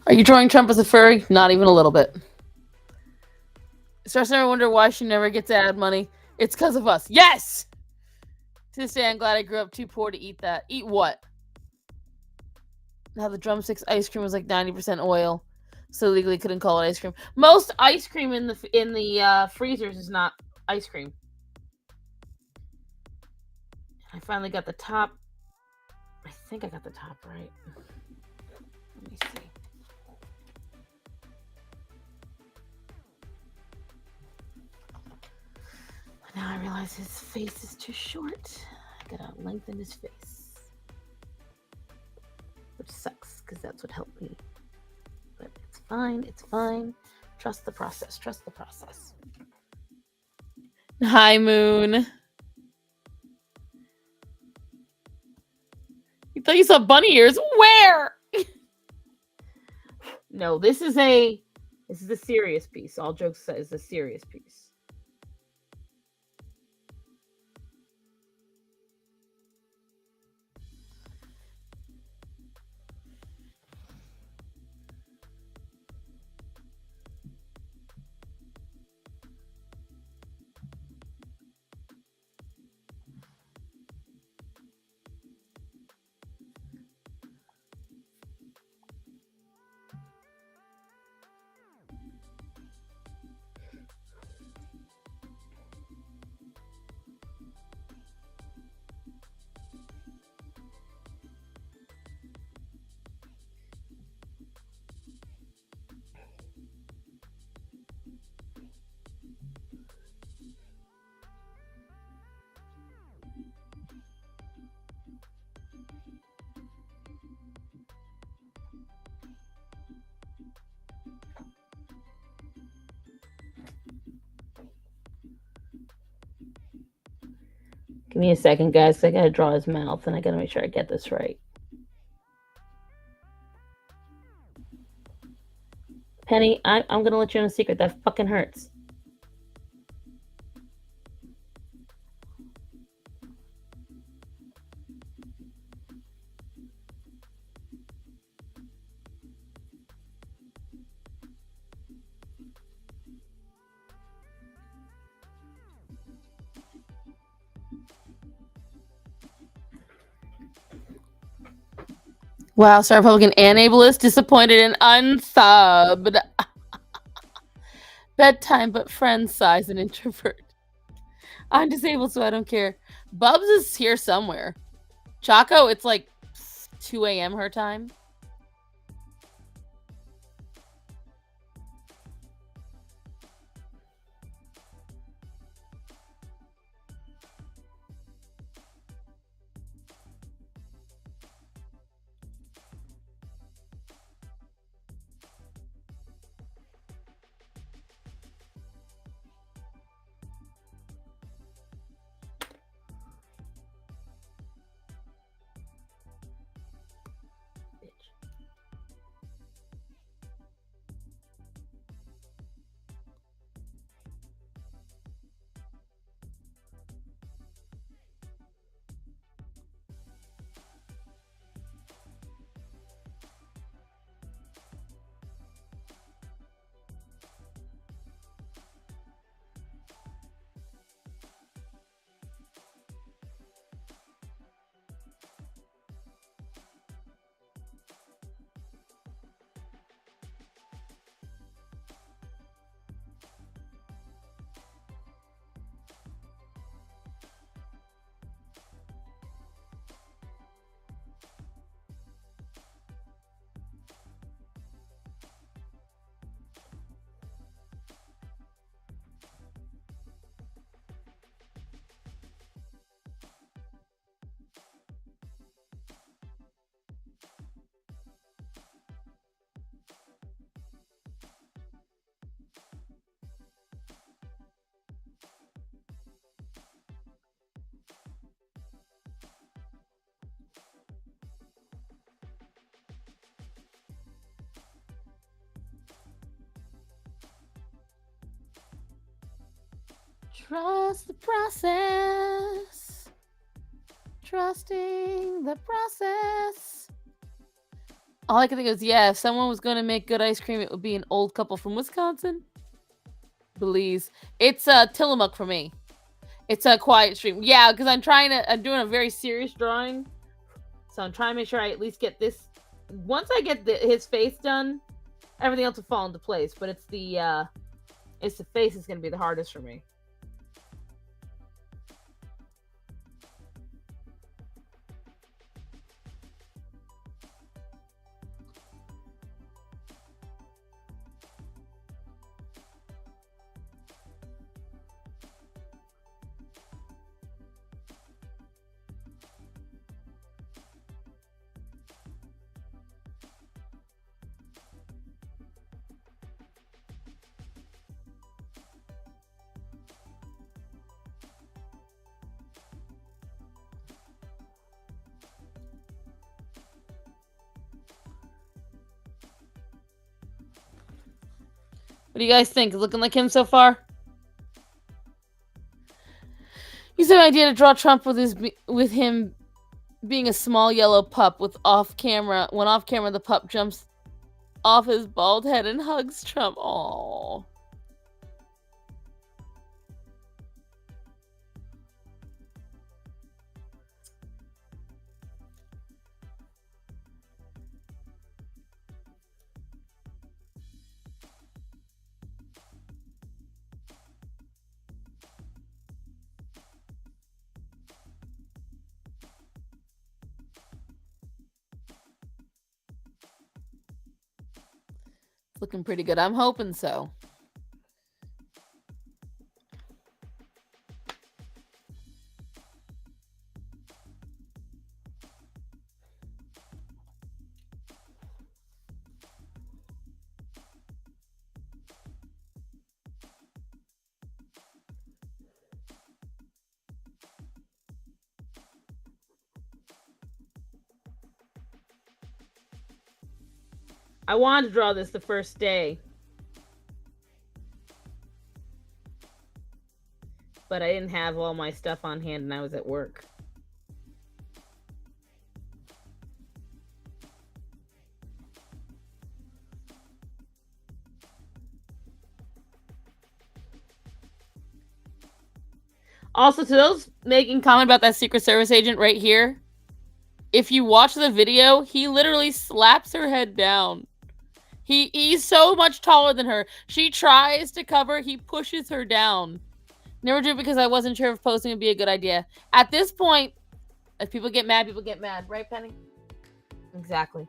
Are you drawing Trump as a furry? Not even a little bit. Starsan, I wonder why she never gets ad money. It's because of us. Yes! To this day, I'm glad I grew up too poor to eat that. Eat what? Now the drumsticks ice cream was like 90% oil, so legally couldn't call it ice cream. Most ice cream in the freezers is not ice cream. I finally got the top. I think I got the top right. Let me see. Now I realize his face is too short. I gotta lengthen his face. Which sucks, because that's what helped me. But it's fine, it's fine. Trust the process, trust the process. Hi, Moon. You thought you saw bunny ears? Where? No, this is a serious piece. All jokes aside, it's a serious piece. Give me a second, guys. I gotta draw his mouth, and I gotta make sure I get this right. Penny, I'm gonna let you in a secret. That fucking hurts. Wow, Star Republican and ableist, disappointed and unsubbed. Bedtime, but friend size an introvert. I'm disabled, so I don't care. Bubs is here somewhere. Choco, it's like 2 a.m. her time. Trust the process. Trusting the process. All I can think is, yeah, if someone was going to make good ice cream, it would be an old couple from Wisconsin. Belize. It's Tillamook for me. It's a quiet stream. Yeah, because I'm doing a very serious drawing. So I'm trying to make sure I at least get this. Once I get his face done, everything else will fall into place. But it's the face that's going to be the hardest for me. What do you guys think? Looking like him so far? He's an idea to draw Trump with him being a small yellow pup with off camera. When off camera, the pup jumps off his bald head and hugs Trump. Aww. Looking pretty good. I'm hoping so. I wanted to draw this the first day, but I didn't have all my stuff on hand and I was at work. Also, to those making comment about that Secret Service agent right here, if you watch the video, he literally slaps her head down. He's so much taller than her. She tries to cover, he pushes her down. Never do it because I wasn't sure if posting would be a good idea. At this point, if people get mad, people get mad. Right, Penny? Exactly.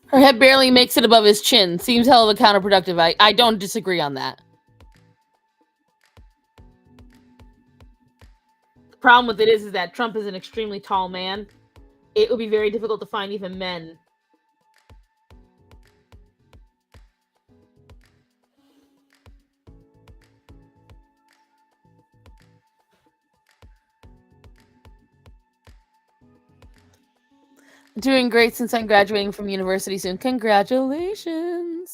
Her head barely makes it above his chin. Seems hell of a counterproductive. I don't disagree on that. The problem with it is that Trump is an extremely tall man. It would be very difficult to find even men. Doing great since I'm graduating from university soon. Congratulations.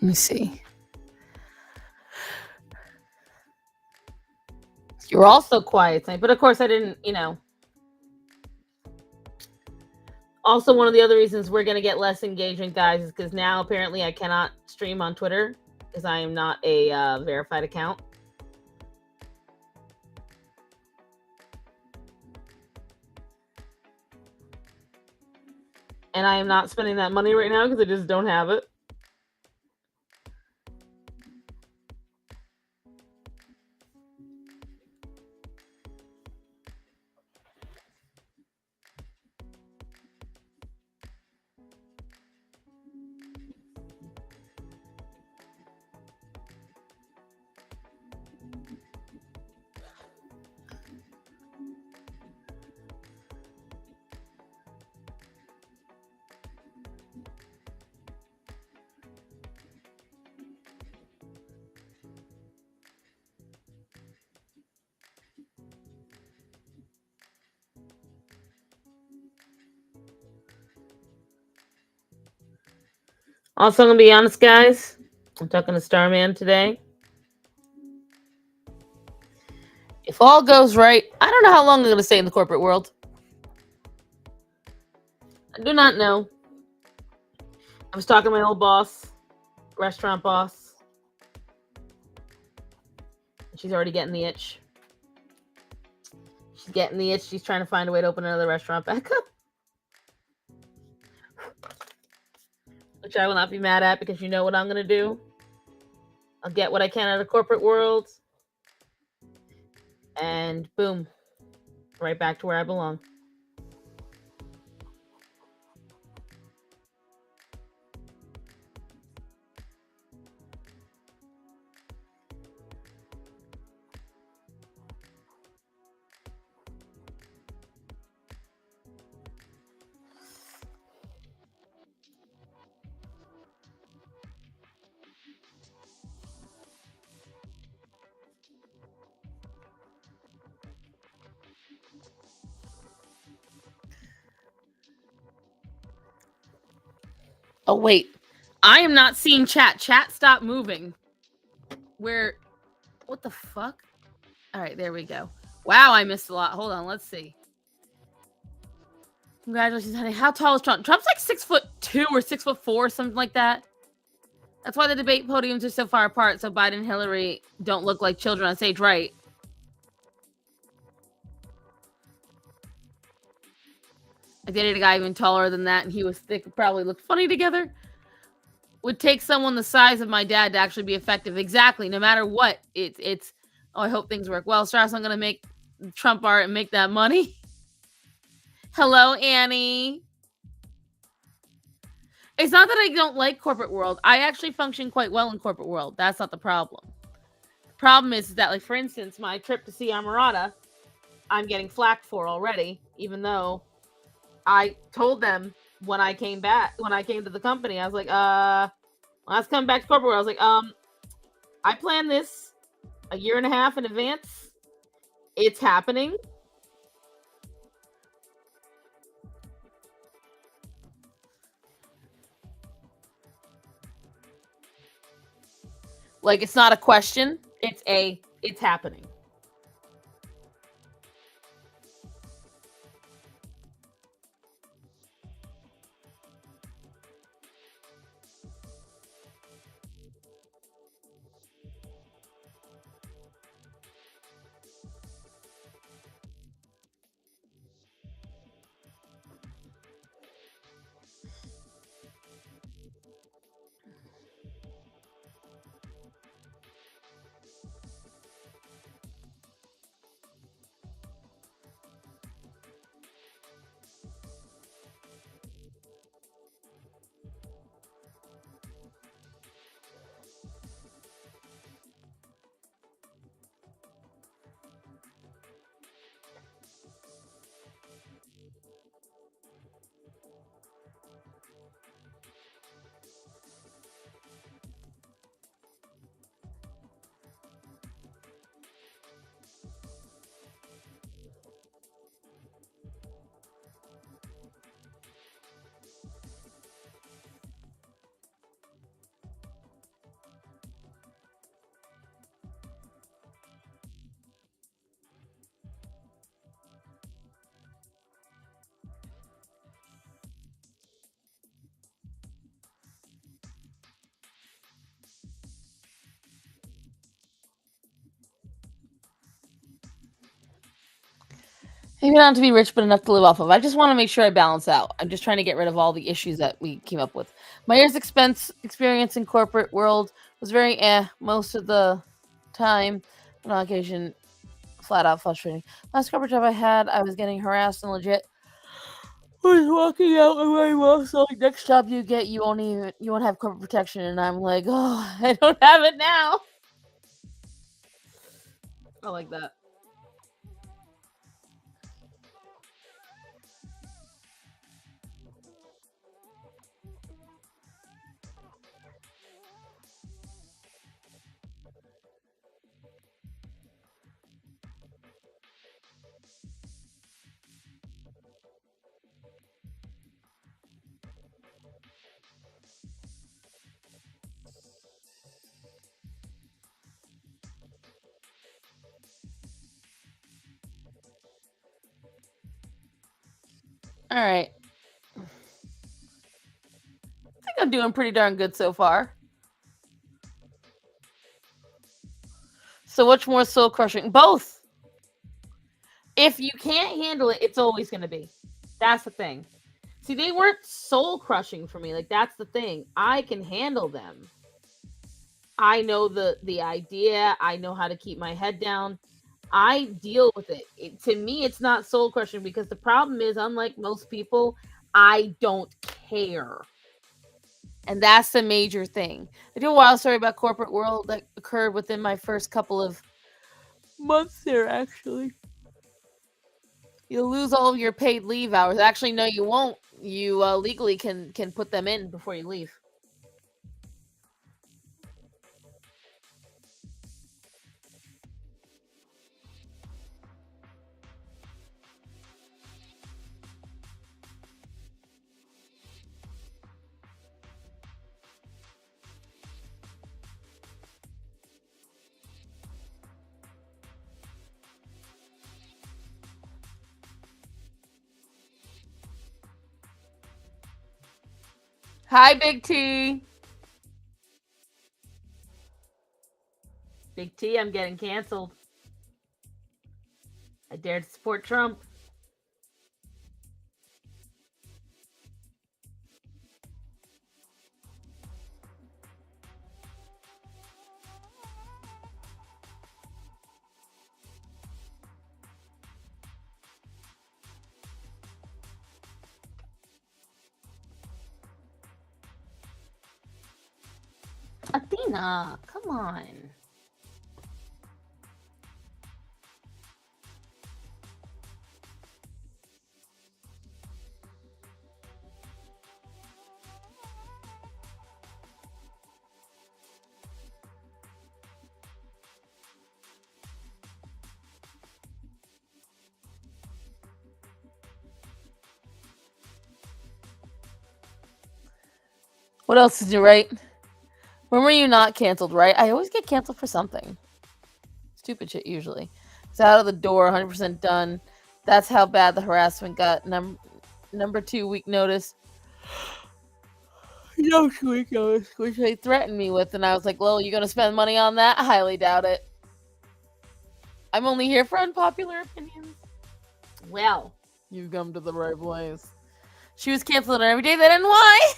Let me see. You're also quiet tonight, but of course I didn't, Also, one of the other reasons we're going to get less engagement, guys, is because now apparently I cannot stream on Twitter because I am not a verified account. And I am not spending that money right now because I just don't have it. Also, I'm going to be honest, guys. I'm talking to Starman today. If all goes right, I don't know how long I'm going to stay in the corporate world. I do not know. I was talking to my old boss, restaurant boss. She's already getting the itch. She's getting the itch. She's trying to find a way to open another restaurant back up. Which I will not be mad at because you know what I'm going to do. I'll get what I can out of the corporate world. And boom. Right back to where I belong. Oh, wait. I am not seeing chat. Chat, stop moving. What the fuck? All right, there we go. Wow, I missed a lot. Hold on, let's see. Congratulations, honey. How tall is Trump? Trump's like 6'2" or 6'4", something like that. That's why the debate podiums are so far apart, so Biden and Hillary don't look like children on stage, right? I dated a guy even taller than that, and he was thick. Probably looked funny together. Would take someone the size of my dad to actually be effective. Exactly. No matter what, it's. Oh, I hope things work well. Starsan, I'm gonna make Trump art and make that money. Hello, Annie. It's not that I don't like corporate world. I actually function quite well in corporate world. That's not the problem. The problem is that, like, for instance, my trip to see Amarada, I'm getting flack for already, even though I told them when I came to the company, I was like, when I was coming back to corporate world, I was like, I planned this a year and a half in advance. It's happening. Like, it's not a question. It's happening. Maybe not to be rich, but enough to live off of. I just want to make sure I balance out. I'm just trying to get rid of all the issues that we came up with. My year's experience in corporate world was very most of the time. On occasion, flat out frustrating. Last corporate job I had, I was getting harassed and legit was walking out of my mouth. So like, next job you get, you won't have corporate protection, and I'm like, oh, I don't have it now. I like that. All right. I think I'm doing pretty darn good so far. So what's more soul crushing? Both. If you can't handle it, it's always going to be. That's the thing. See, they weren't soul crushing for me. Like, that's the thing. I can handle them. I know the idea. I know how to keep my head down. I deal with it. To me, it's not soul crushing because the problem is, unlike most people, I don't care. And that's the major thing. I do a wild story about corporate world that occurred within my first couple of months there, actually. You'll lose all of your paid leave hours. Actually, no, you won't. You legally can put them in before you leave. Hi, Big T. Big T, I'm getting canceled. I dare to support Trump. Athena, come on. What else did you write? When were you not canceled, right? I always get canceled for something. Stupid shit, usually. It's out of the door, 100% done. That's how bad the harassment got. Number 2, week notice. No week notice, which they threatened me with, and I was like, well, you gonna spend money on that? I highly doubt it. I'm only here for unpopular opinions. Well, you've come to the right place. She was canceled on every day. They didn't why.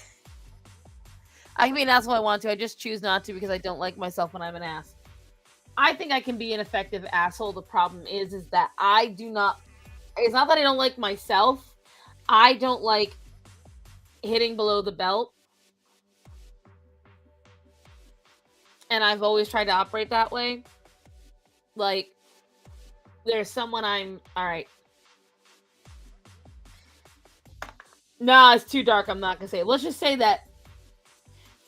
I can be an asshole if I want to. I just choose not to because I don't like myself when I'm an ass. I think I can be an effective asshole. The problem is that I do not. It's not that I don't like myself. I don't like hitting below the belt. And I've always tried to operate that way. Like, there's someone I'm. All right. No, it's too dark. I'm not going to say it. Let's just say that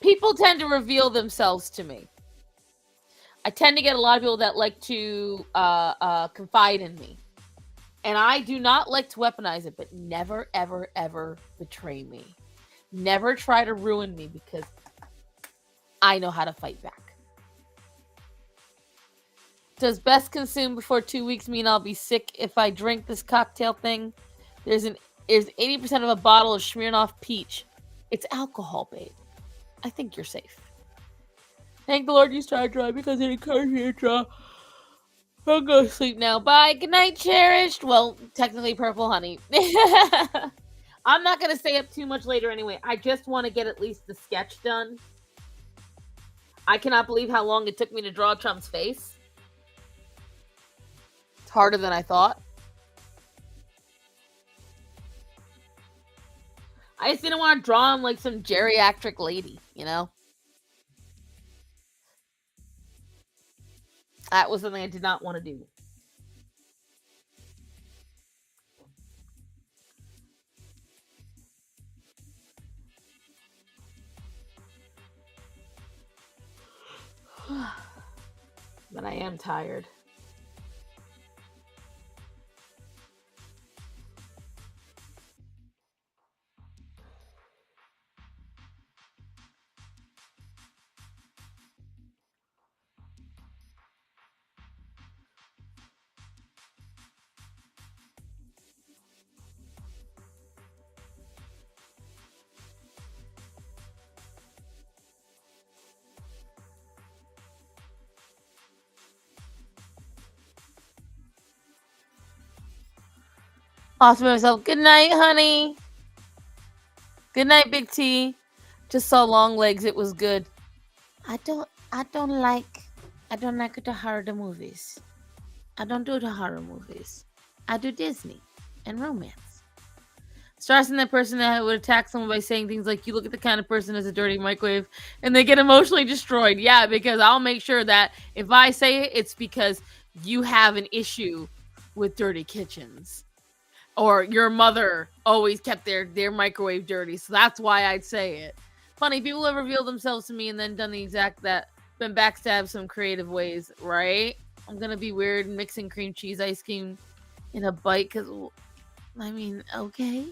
people tend to reveal themselves to me. I tend to get a lot of people that like to confide in me. And I do not like to weaponize it, but never, ever, ever betray me. Never try to ruin me because I know how to fight back. Does best consume before 2 weeks mean I'll be sick if I drink this cocktail thing? There's 80% of a bottle of Smirnoff Peach. It's alcohol, babe. I think you're safe. Thank the Lord you started drawing because it encouraged me to draw. I'll go to sleep now. Bye. Good night, cherished. Well, technically purple honey. I'm not going to stay up too much later anyway. I just want to get at least the sketch done. I cannot believe how long it took me to draw Trump's face. It's harder than I thought. I just didn't want to draw him like some geriatric lady, you know? That was something I did not want to do. But I am tired. Awesome myself. Good night, honey. Good night, Big T. Just saw Long Legs. It was good. I don't like the horror movies. I don't do the horror movies. I do Disney and romance. Starsan, that person that would attack someone by saying things like, you look at the kind of person as a dirty microwave, and they get emotionally destroyed. Yeah, because I'll make sure that if I say it, it's because you have an issue with dirty kitchens. Or your mother always kept their microwave dirty, so that's why I'd say it. Funny, people have revealed themselves to me and then done the exact that, been backstabbed some creative ways, right? I'm gonna be weird mixing cream cheese ice cream in a bite, because, I mean, okay.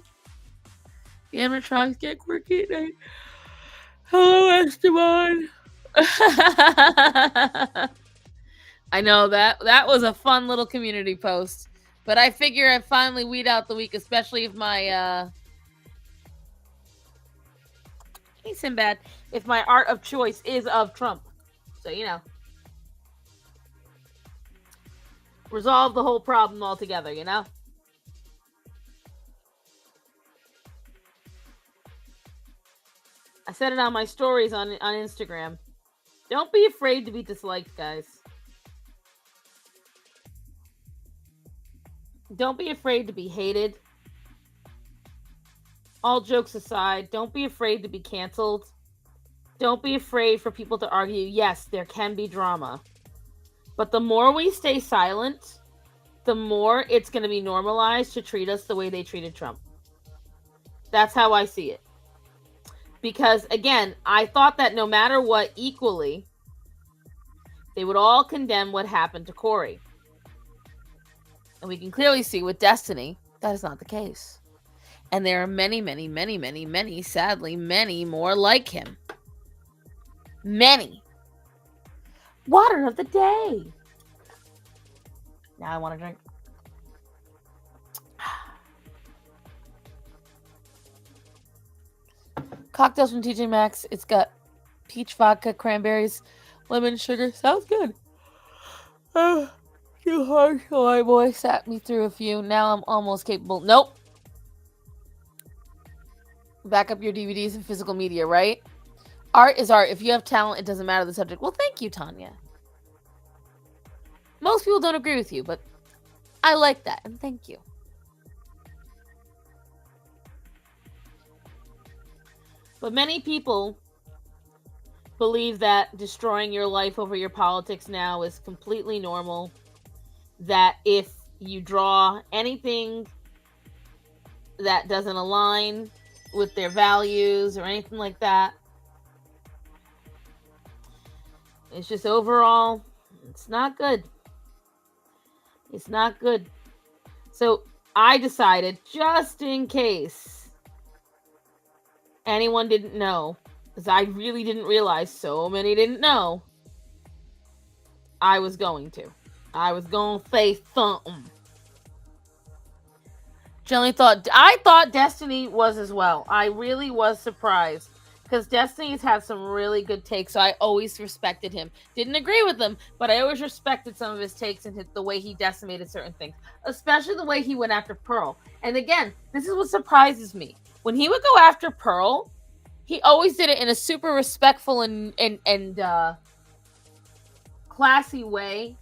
The animatronics get quirky at night. Hello, Esteban. I know that was a fun little community post. But I figure I finally weed out the week, especially if my hey Sinbad, if my art of choice is of Trump. So, you know. Resolve the whole problem altogether, you know? I said it on my stories on Instagram. Don't be afraid to be disliked, guys. Don't be afraid to be hated. All jokes aside, don't be afraid to be canceled. Don't be afraid for people to argue. Yes, there can be drama. But the more we stay silent, the more it's going to be normalized to treat us the way they treated Trump. That's how I see it. Because, again, I thought that no matter what, equally, they would all condemn what happened to Corey. And we can clearly see with Destiny, that is not the case. And there are many, many, many, many, many, sadly, many more like him. Many. Water of the day. Now I want to drink. Cocktails from TJ Maxx. It's got peach vodka, cranberries, lemon, sugar. Sounds good. Too hard. Oh, my boy sat me through a few. Now I'm almost capable. Nope. Back up your DVDs and physical media, right? Art is art. If you have talent, it doesn't matter the subject. Well, thank you, Tanya. Most people don't agree with you, but I like that, and thank you. But many people believe that destroying your life over your politics now is completely normal. That if you draw anything that doesn't align with their values or anything like that, it's just overall, it's not good. It's not good. So I decided, just in case anyone didn't know, because I really didn't realize so many didn't know, I was going to say something. I thought Destiny was as well. I really was surprised because Destiny's had some really good takes, so I always respected him. Didn't agree with them, but I always respected some of his takes and the way he decimated certain things, especially the way he went after Pearl. And again, this is what surprises me. When he would go after Pearl, he always did it in a super respectful and classy way.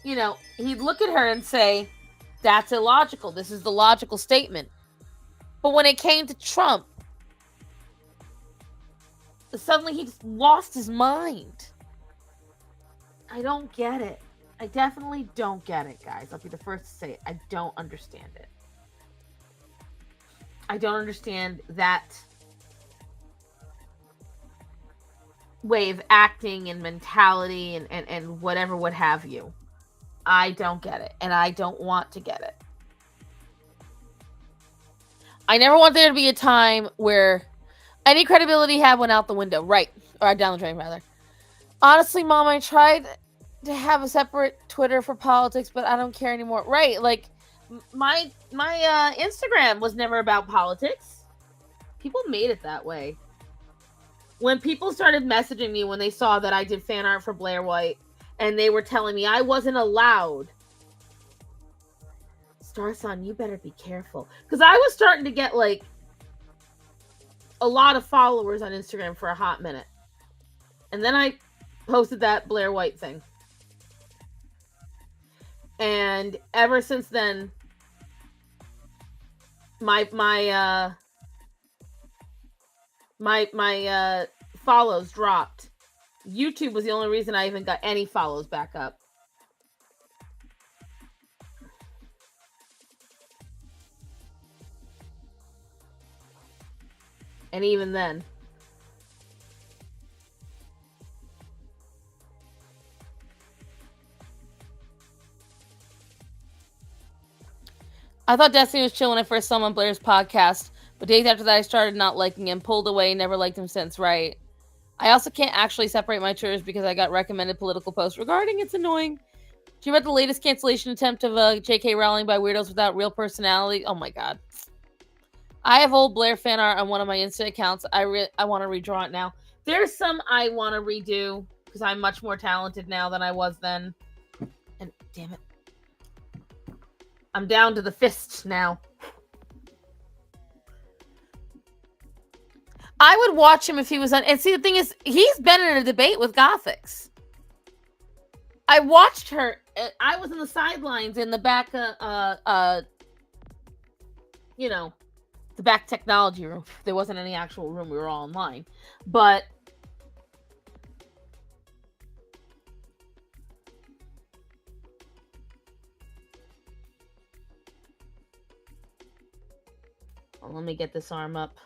You know, he'd look at her and say, that's illogical. This is the logical statement. But when it came to Trump, suddenly he just lost his mind. I don't get it. I definitely don't get it, guys. I'll be the first to say it. I don't understand it. I don't understand that way of acting and mentality and whatever, what have you. I don't get it, and I don't want to get it. I never want there to be a time where any credibility had went out the window, right? Or down the drain, rather. Honestly, Mom, I tried to have a separate Twitter for politics, but I don't care anymore. Right? Like, my Instagram was never about politics. People made it that way. When people started messaging me when they saw that I did fan art for Blair White, and they were telling me I wasn't allowed. Starsan, you better be careful. Because I was starting to get, like, a lot of followers on Instagram for a hot minute. And then I posted that Blair White thing. And ever since then, my follows dropped. YouTube was the only reason I even got any follows back up. And even then. I thought Destiny was chill when I first saw him on Blair's podcast, but days after that I started not liking him, pulled away, never liked him since, right? I also can't actually separate my Twitters because I got recommended political posts regarding. It's annoying. Do you read the latest cancellation attempt of J.K. Rowling by weirdos without real personality? Oh my god. I have old Blair fan art on one of my Insta accounts. I want to redraw it now. There's some I want to redo because I'm much more talented now than I was then. And damn it. I'm down to the fist now. I would watch him if he was on. And see, the thing is, he's been in a debate with Gothics. I watched her. I was in the sidelines in the back, you know, the back technology room. There wasn't any actual room. We were all online. But well, let me get this arm up.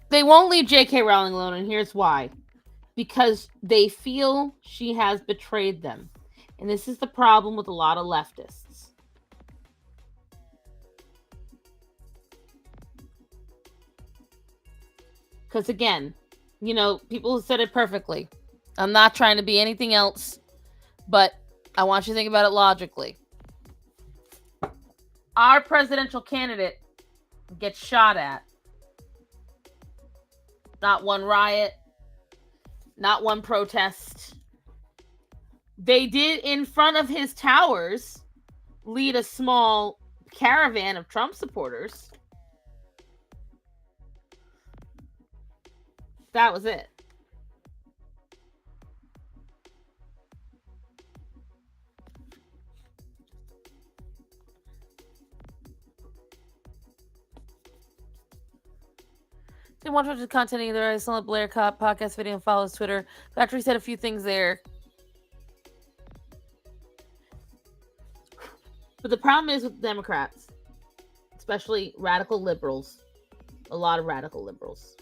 They won't leave J.K. Rowling alone, and here's why. Because they feel she has betrayed them. And this is the problem with a lot of leftists. Because again, you know, people have said it perfectly. I'm not trying to be anything else, but I want you to think about it logically. Our presidential candidate gets shot at. Not one riot, not one protest. They did, in front of his towers, lead a small caravan of Trump supporters. That was it. Didn't watch much of the content either. I saw a Blair Cop podcast video and follows Twitter. Factory said a few things there. But the problem is with Democrats, especially radical liberals, a lot of radical liberals,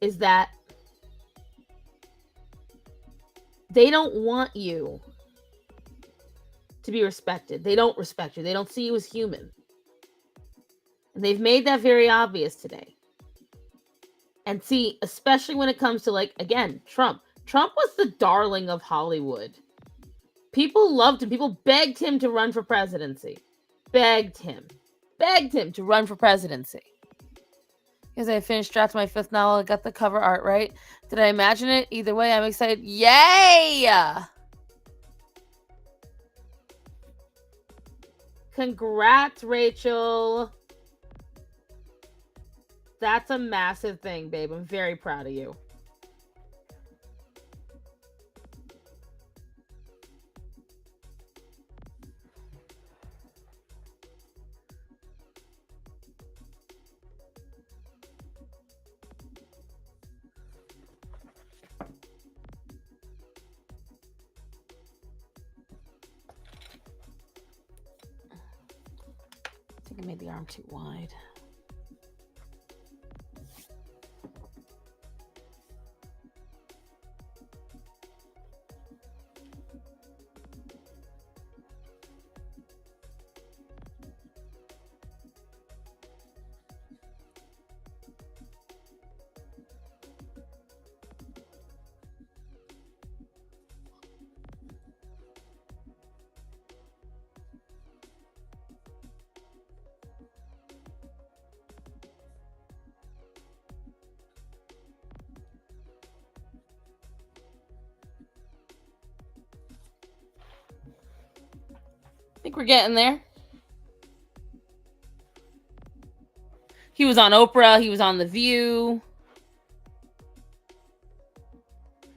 is that they don't want you to be respected. They don't respect you. They don't see you as human. And they've made that very obvious today. And see, especially when it comes to, like, again, Trump. Trump was the darling of Hollywood. People loved him. People begged him to run for presidency. Begged him to run for presidency. Because I finished drafting my 5th novel. I got the cover art right. Did I imagine it? Either way, I'm excited. Yay! Congrats, Rachel. That's a massive thing, babe. I'm very proud of you. I think I made the arm too wide. I think we're getting there. He was on Oprah. He was on The View.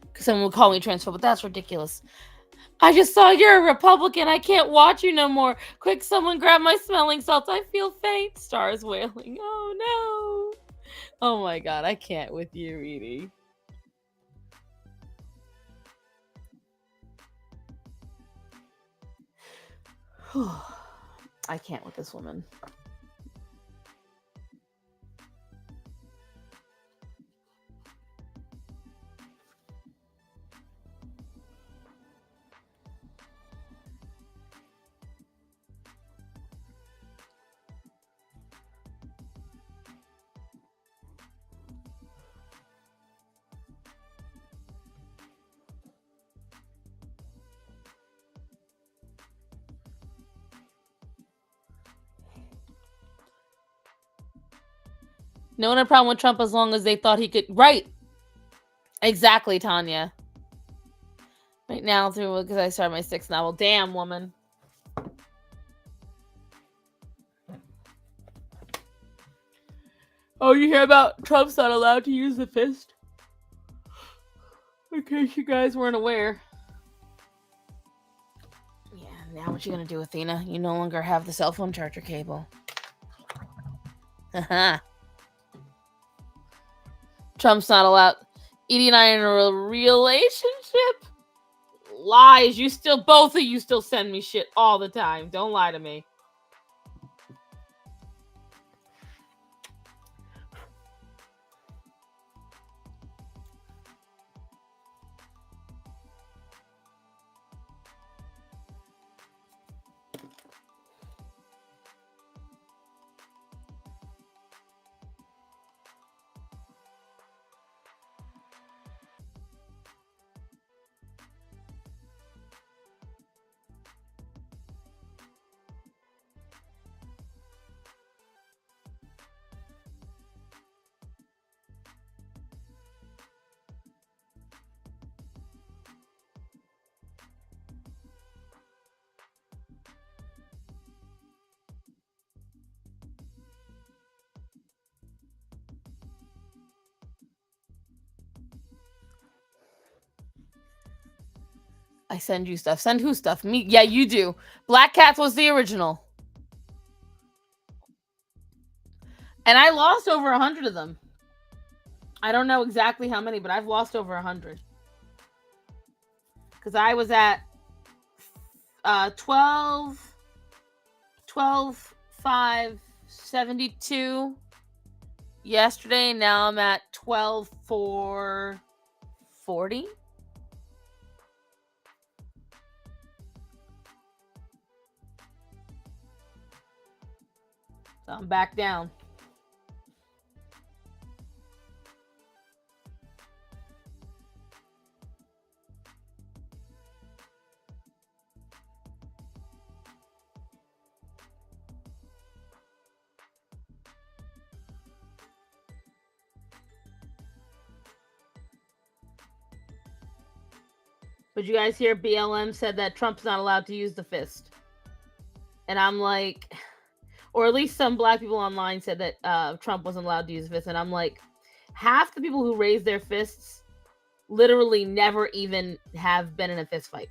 Because someone would call me transphobe, but that's ridiculous. I just saw you're a Republican. I can't watch you no more. Quick, someone grab my smelling salts. I feel faint. Stars wailing. Oh, no. Oh, my God. I can't with you, Edie. I can't with this woman. No one had a problem with Trump as long as they thought he could. Right. Exactly, Tanya. Right now, through because I started my 6th novel. Damn, woman. Oh, you hear about Trump's not allowed to use the fist? In case you guys weren't aware. Yeah, now what you gonna do, Athena? You no longer have the cell phone charger cable. Haha. Trump's not allowed. Edie and I are in a relationship? Lies. You still, both of you still send me shit all the time. Don't lie to me. I send you stuff. Send who stuff? Me? Yeah, you do. Black Cats was the original. And I lost over 100 of them. I don't know exactly how many, but I've lost over 100. Because I was at 12, 5, 72 yesterday. Now I'm at 12, 4, 40. So I'm back down. But you guys hear BLM said that Trump's not allowed to use the fist. And I'm like, or at least some black people online said that Trump wasn't allowed to use the fist. And I'm like, half the people who raise their fists literally never even have been in a fist fight.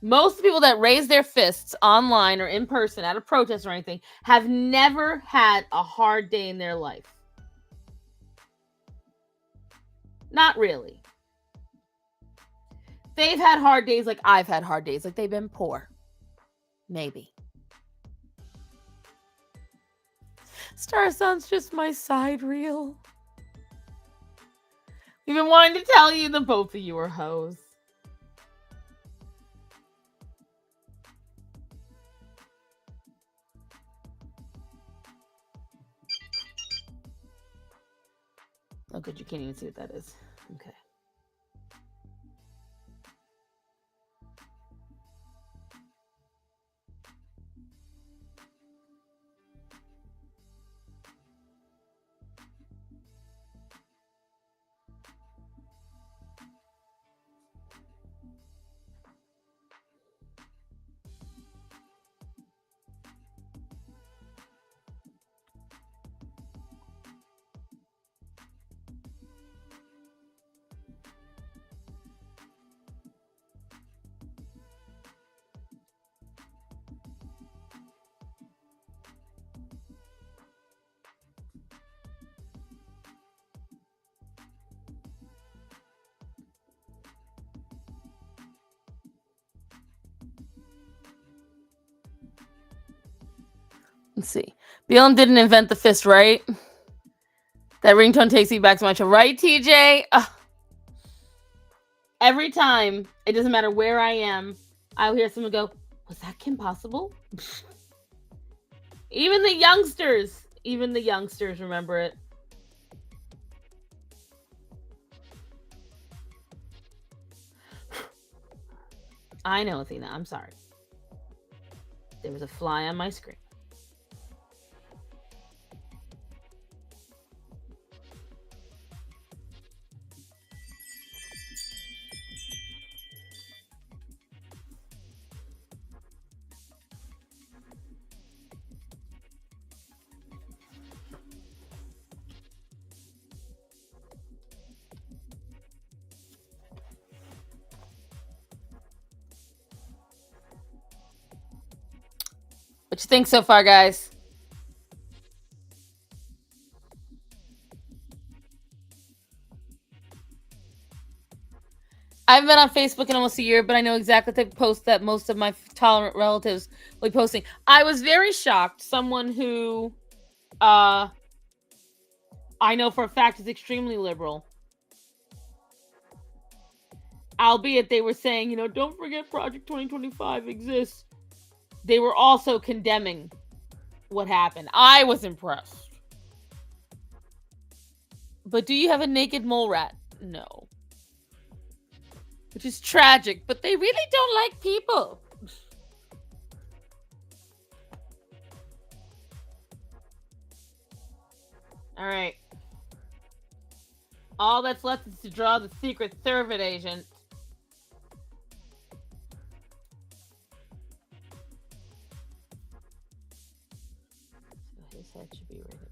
Most people that raise their fists online or in person at a protest or anything have never had a hard day in their life. Not really. They've had hard days like I've had hard days, like they've been poor. Maybe. Starsan's just my side reel. We've been wanting to tell you the both of you are hoes. Oh, good. You can't even see what that is. Okay. Let's see. BLM didn't invent the fist, right? That ringtone takes me back to my show. Right, TJ? Every time, it doesn't matter where I am, I'll hear someone go, was that Kim Possible? Even the youngsters remember it. I know, Athena. I'm sorry. There was a fly on my screen. What you think so far, guys? I haven't been on Facebook in almost a year, but I know exactly the type of post that most of my tolerant relatives will be posting. I was very shocked. Someone who I know for a fact is extremely liberal. Albeit they were saying, don't forget Project 2025 exists. They were also condemning what happened. I was impressed. But do you have a naked mole rat? No. Which is tragic, but they really don't like people. All right. All that's left is to draw the secret Servant agent. So his head should be right about.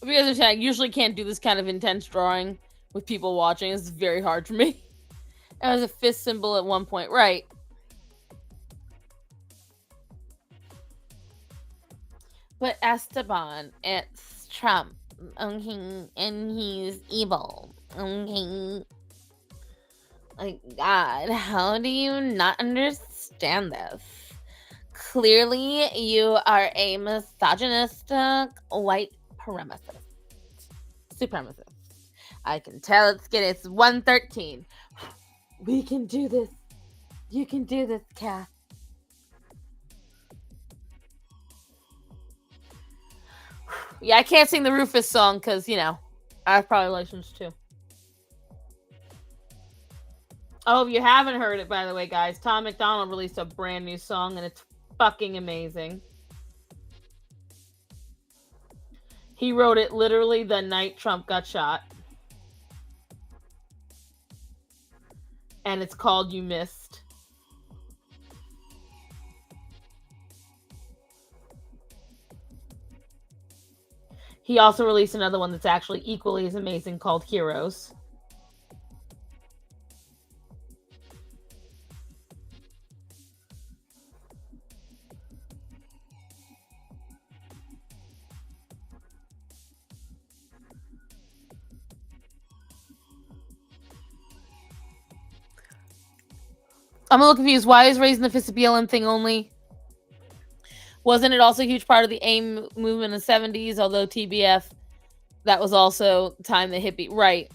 Because I usually can't do this kind of intense drawing with people watching. It's very hard for me. It was a fist symbol at one point, right? But Esteban, it's Trump, okay, and he's evil, okay. Like, God, how do you not understand this? Clearly, you are a misogynistic white supremacist. I can tell it's 1:13. We can do this. You can do this, Kath. Yeah, I can't sing the Rufus song because, you know, I have probably licensed too. Oh, if you haven't heard it, by the way, guys, Tom McDonald released a brand new song and it's fucking amazing. He wrote it literally the night Trump got shot. And it's called You Missed. He also released another one that's actually equally as amazing called Heroes. I'm a little confused. Why is Raising the Fist a BLM thing only? Wasn't it also a huge part of the AIN movement in the 70s? Although TBF, that was also time the hippie. Right.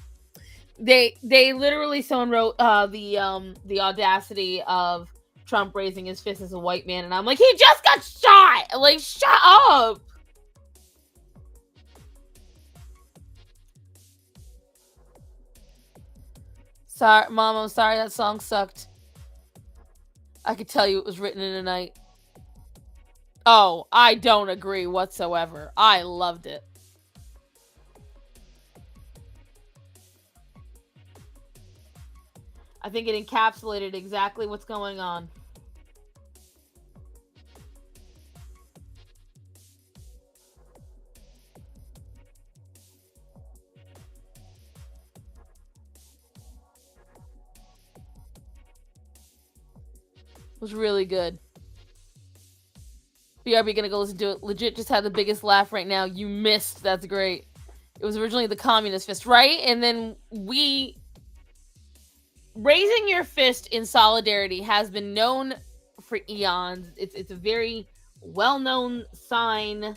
They literally, someone wrote the audacity of Trump raising his fist as a white man, and I'm like, he just got shot! Like, shut up! Sorry, Mom, I'm sorry that song sucked. I could tell you it was written in a night. Oh, I don't agree whatsoever. I loved it. I think it encapsulated exactly what's going on. It was really good. BRB gonna go listen to it. Legit just had the biggest laugh right now. You missed. That's great. It was originally the communist fist, right? And then raising your fist in solidarity has been known for eons. It's a very well-known sign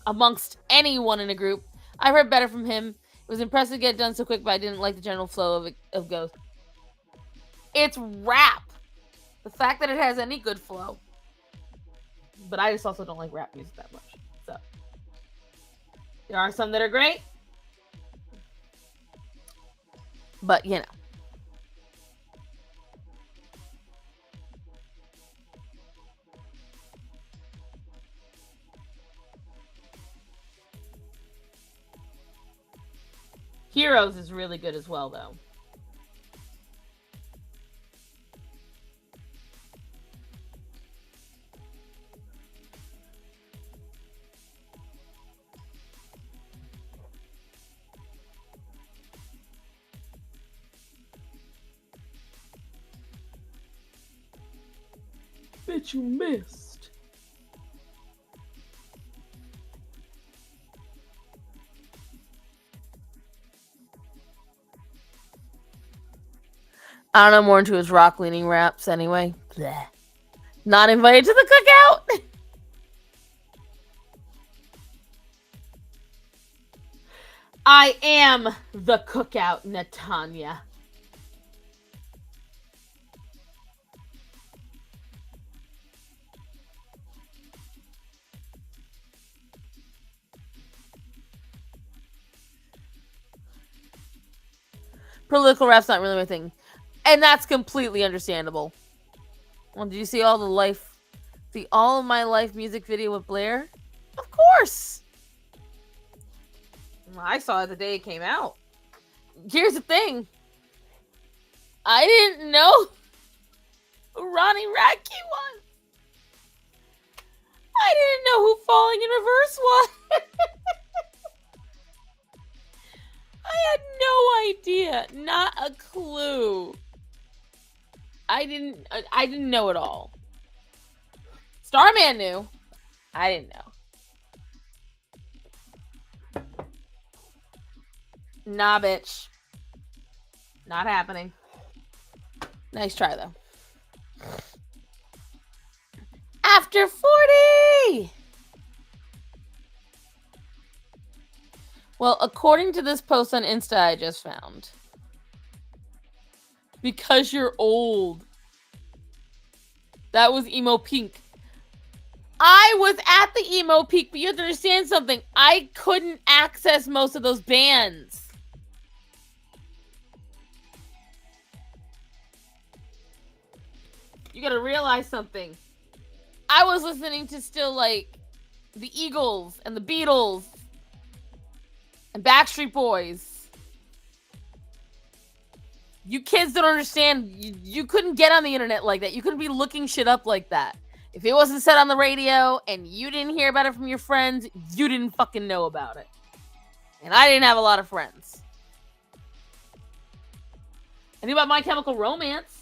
amongst anyone in a group. I've heard better from him. It was impressive to get it done so quick, but I didn't like the general flow of Ghost. It's rap. The fact that it has any good flow. But I just also don't like rap music that much. So there are some that are great. But, you know. Heroes is really good as well, though. Bet you missed. I don't know, more into his rock leaning raps anyway. Bleh. Not invited to the cookout. I am the cookout, Netanya. Political rap's not really my thing. And that's completely understandable. Well, did you see all of my life music video with Blair? Of course. I saw it the day it came out. Here's the thing. I didn't know who Ronnie Radke was. I didn't know who Falling in Reverse was. idea. Not a clue. I didn't know it all. Starman knew. I didn't know. Nah, bitch. Not happening. Nice try, though. After 40! Well, according to this post on Insta I just found. Because you're old. That was emo pink. I was at the emo peak, but you have to understand something. I couldn't access most of those bands. You gotta realize something. I was listening to still, like, the Eagles and the Beatles and Backstreet Boys. You kids don't understand. You couldn't get on the internet like that. You couldn't be looking shit up like that. If it wasn't said on the radio and you didn't hear about it from your friends, you didn't fucking know about it. And I didn't have a lot of friends. I knew about My Chemical Romance.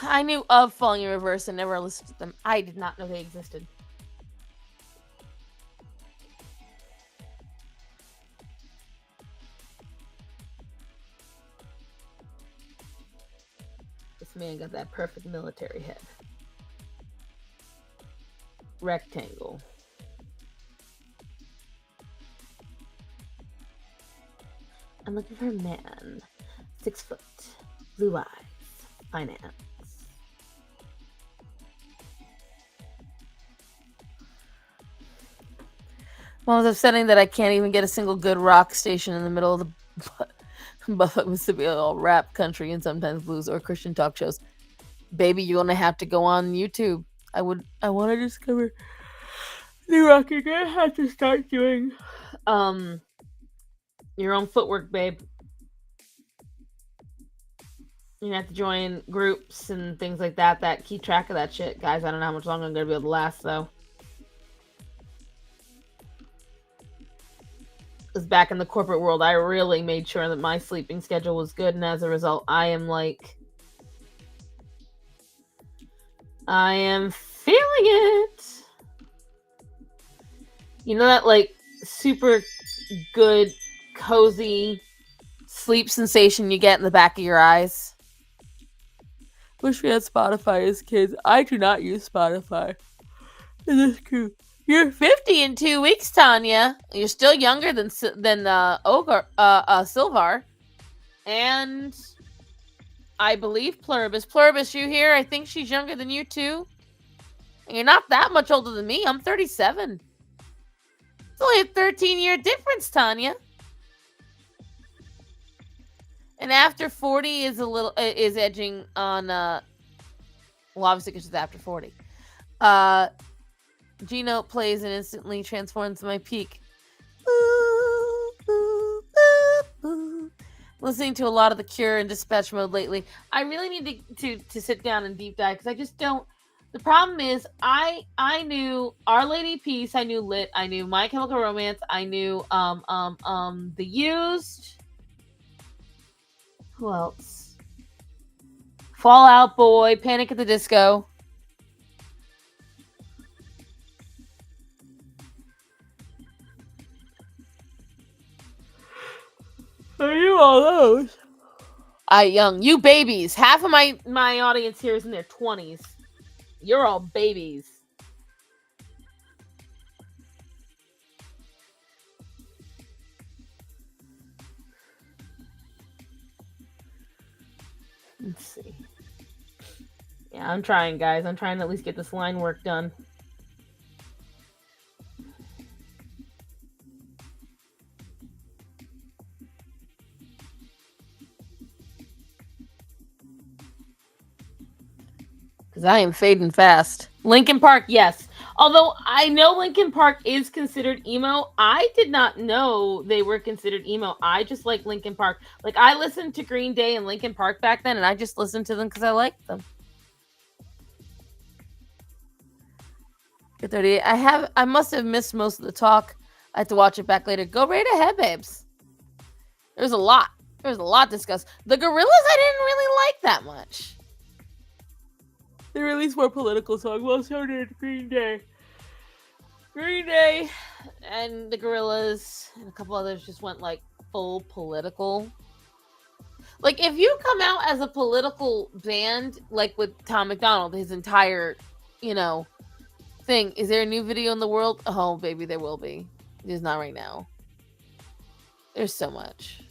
I knew of Falling in Reverse and never listened to them. I did not know they existed. This man got that perfect military head. Rectangle. I'm looking for a man. 6 foot. Blue eyes. Finance. Well, it's upsetting that I can't even get a single good rock station in the middle of the Buffalo, Mississippi, all rap, country, and sometimes blues or Christian talk shows. Baby, you're gonna have to go on YouTube. I want to discover new rock. You're gonna have to start doing your own footwork, babe. You're gonna have to join groups and things like that that keep track of that shit, guys. I don't know how much longer I'm gonna be able to last though. Because back in the corporate world, I really made sure that my sleeping schedule was good, and as a result, I am feeling it. You know that, like, super good, cozy sleep sensation you get in the back of your eyes? Wish we had Spotify as kids. I do not use Spotify. It is true. You're 50 in 2 weeks, Tanya. You're still younger than Silvar. And I believe Pluribus. Pluribus, you here? I think she's younger than you too. And you're not that much older than me. I'm 37. It's only a 13-year difference, Tanya. And after 40 is edging on well, obviously because it's after 40. Gino plays and instantly transforms my peak. Listening to a lot of The Cure and Dispatch Mode lately. I really need to sit down and deep dive because I just don't. The problem is I knew Our Lady Peace, I knew Lit, I knew My Chemical Romance, I knew The Used. Who else? Fall Out Boy, Panic at the Disco. I knew all those. You babies. Half of my audience here is in their 20s. You're all babies. Let's see. Yeah, I'm trying, guys. I'm trying to at least get this line work done. Because I am fading fast. Linkin Park, yes. Although I know Linkin Park is considered emo, I did not know they were considered emo. I just like Linkin Park. Like I listened to Green Day and Linkin Park back then, and I just listened to them because I liked them. Good 38. I must have missed most of the talk. I have to watch it back later. Go right ahead, babes. There's a lot. There's a lot discussed. The Gorillas I didn't really like that much. They released more political songs. Well, so did Green Day. Green Day and the Gorillas and a couple others just went like full political. Like if you come out as a political band, like with Tom McDonald, his entire, thing. Is there a new video in the world? Oh, baby, there will be. There's not right now. There's so much.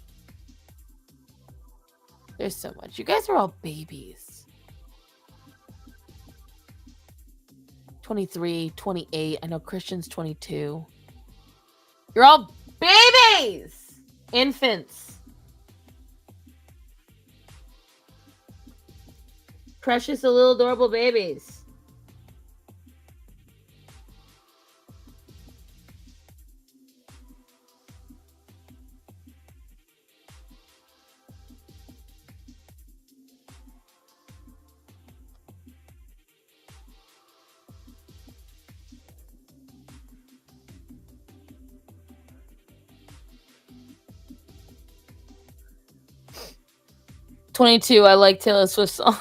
There's so much. You guys are all babies. 23, 28. I know Christian's 22. You're all babies! Infants. Precious little adorable babies. "22, I like Taylor Swift song."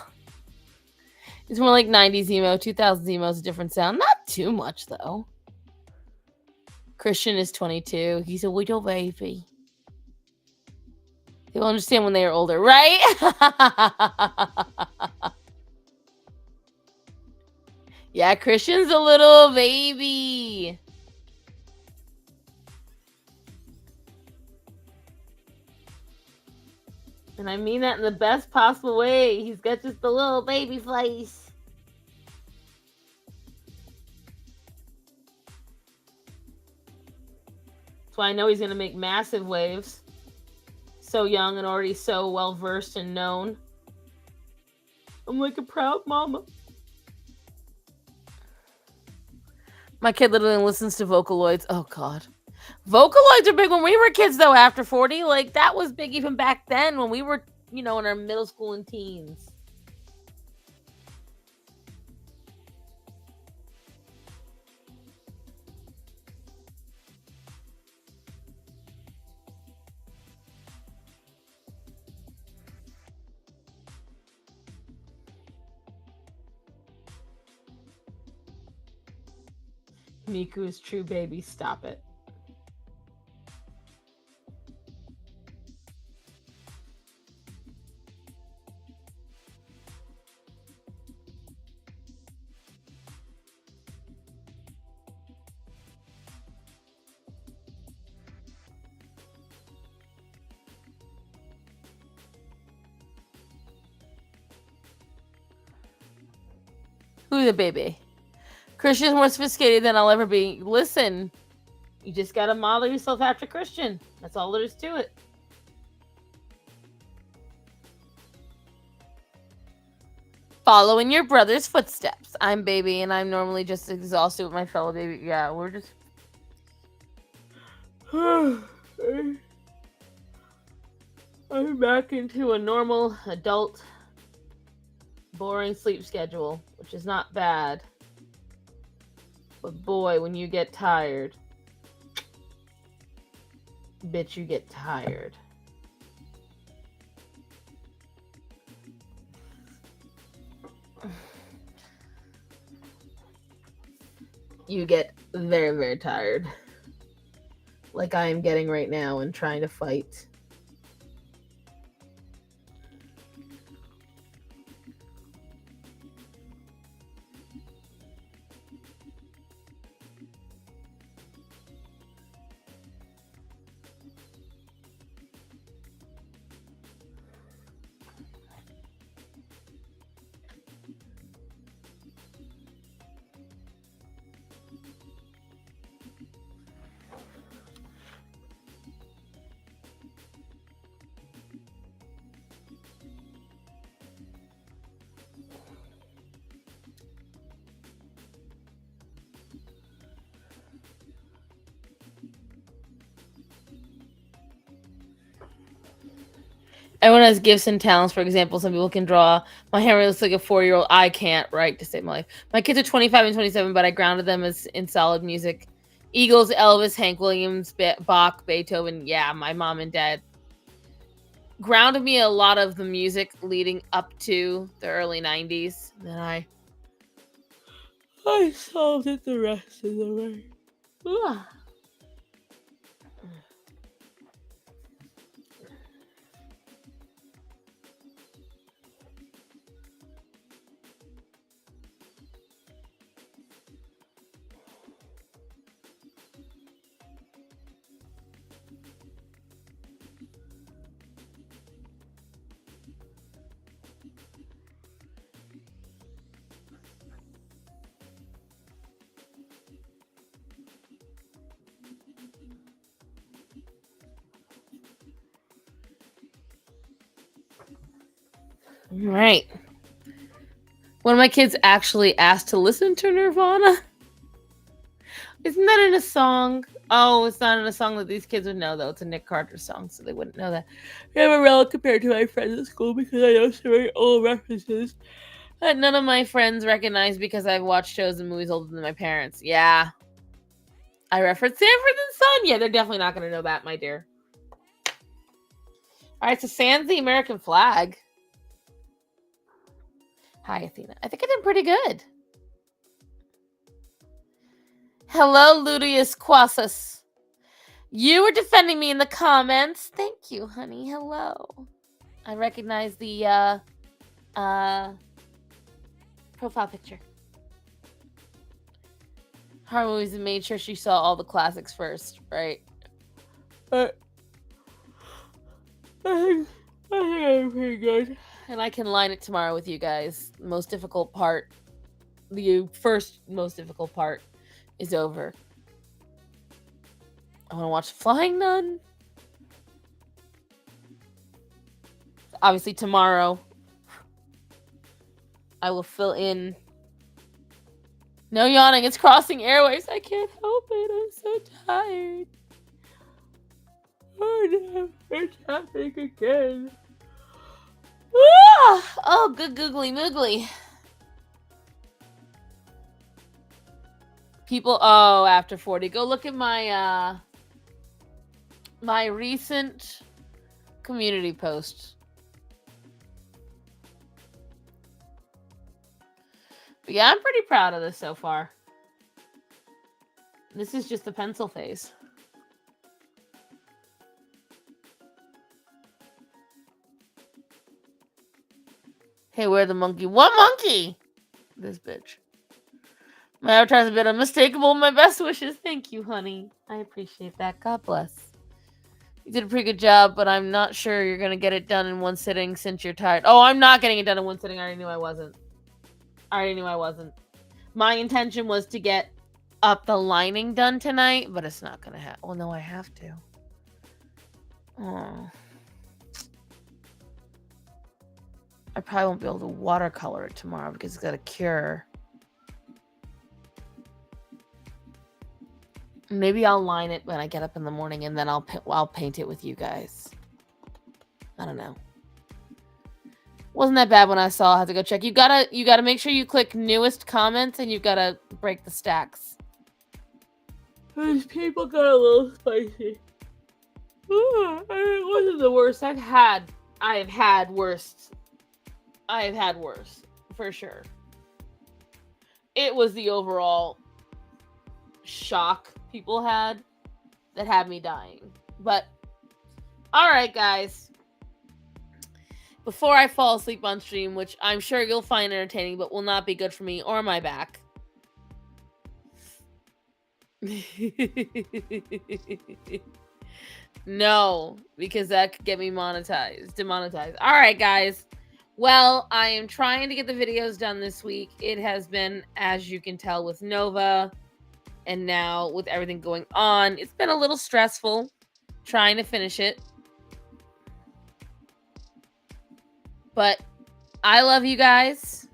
It's more like 90s emo. 2000s emo is a different sound. Not too much, though. Christian is 22. He's a little baby. They'll understand when they are older, right? Yeah, Christian's a little baby. And I mean that in the best possible way. He's got just a little baby face. That's why I know he's going to make massive waves. So young and already so well versed and known. I'm like a proud mama. My kid literally listens to Vocaloids. Oh, God. Vocaloids are big when we were kids, though, after 40. Like, that was big even back then when we were, in our middle school and teens. Miku is true, baby. Stop it. Who's the baby? Christian's more sophisticated than I'll ever be. Listen, you just gotta model yourself after Christian. That's all there is to it. Follow in your brother's footsteps. I'm baby, and I'm normally just exhausted with my fellow baby. Yeah, we're just... I'm back into a normal, adult, boring sleep schedule, which is not bad. But boy, when you get tired, bitch, you get tired. You get very, very tired. Like I am getting right now and trying to fight. Everyone has gifts and talents. For example, some people can draw. My hammer looks like a 4-year-old. I can't write to save my life. My kids are 25 and 27, but I grounded them as in solid music. Eagles, Elvis, Hank Williams, Bach, Beethoven. Yeah, my mom and dad grounded me a lot of the music leading up to the early 90s. Then I solved it the rest of the way. Ugh. Right. One of my kids actually asked to listen to Nirvana. Isn't that in a song? Oh, it's not in a song that these kids would know, though. It's a Nick Carter song, so they wouldn't know that. I'm a compared to my friends at school because I know some very old references that none of my friends recognize because I've watched shows and movies older than my parents. Yeah. I referenced Sanford and Son. Yeah, they're definitely not going to know that, my dear. All right, so sans the American flag. Hi, Athena. I think I did pretty good. Hello, Ludius Quasus. You were defending me in the comments. Thank you, honey. Hello. I recognize the profile picture. Harmony's made sure she saw all the classics first, right? I think I'm pretty good. And I can line it tomorrow with you guys. Most difficult part, the first most difficult part is over. I want to watch Flying Nun. Obviously tomorrow I will fill in. No yawning, it's crossing airways. I can't help it. I'm so tired. Oh no, it's happening again. Ah! Oh, good googly moogly. People, oh, after 40. Go look at my my recent community post. But yeah, I'm pretty proud of this so far. This is just the pencil phase. Hey, where the monkey? What monkey? This bitch. My avatar's a bit unmistakable. My best wishes. Thank you, honey. I appreciate that. God bless. You did a pretty good job, but I'm not sure you're going to get it done in one sitting since you're tired. Oh, I'm not getting it done in one sitting. I already knew I wasn't. My intention was to get up the lining done tonight, but it's not going to happen. Well, no, I have to. Oh. I probably won't be able to watercolor it tomorrow because it's got a cure. Maybe I'll line it when I get up in the morning, and then I'll paint it with you guys. I don't know. Wasn't that bad when I saw. I had to go check. You gotta make sure you click newest comments, and you've gotta break the stacks. These people got a little spicy. It wasn't the worst. I have had worse. I have had worse for sure. It was the overall shock people had that had me dying. But all right, guys. Before I fall asleep on stream, which I'm sure you'll find entertaining, but will not be good for me or my back. No, because that could get me demonetized. All right, guys. Well, I am trying to get the videos done this week. It has been, as you can tell, with Nova and now with everything going on, it's been a little stressful trying to finish it. But I love you guys.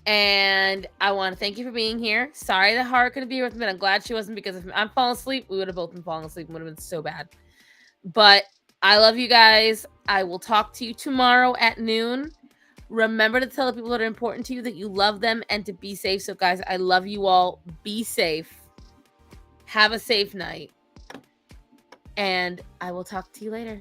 And I want to thank you for being here. Sorry that Hara couldn't be here with me, but I'm glad she wasn't, because if I'm falling asleep, we would have both been falling asleep. It would have been so bad. But I love you guys. I will talk to you tomorrow at noon. Remember to tell the people that are important to you that you love them and to be safe. So, guys, I love you all. Be safe. Have a safe night. And I will talk to you later.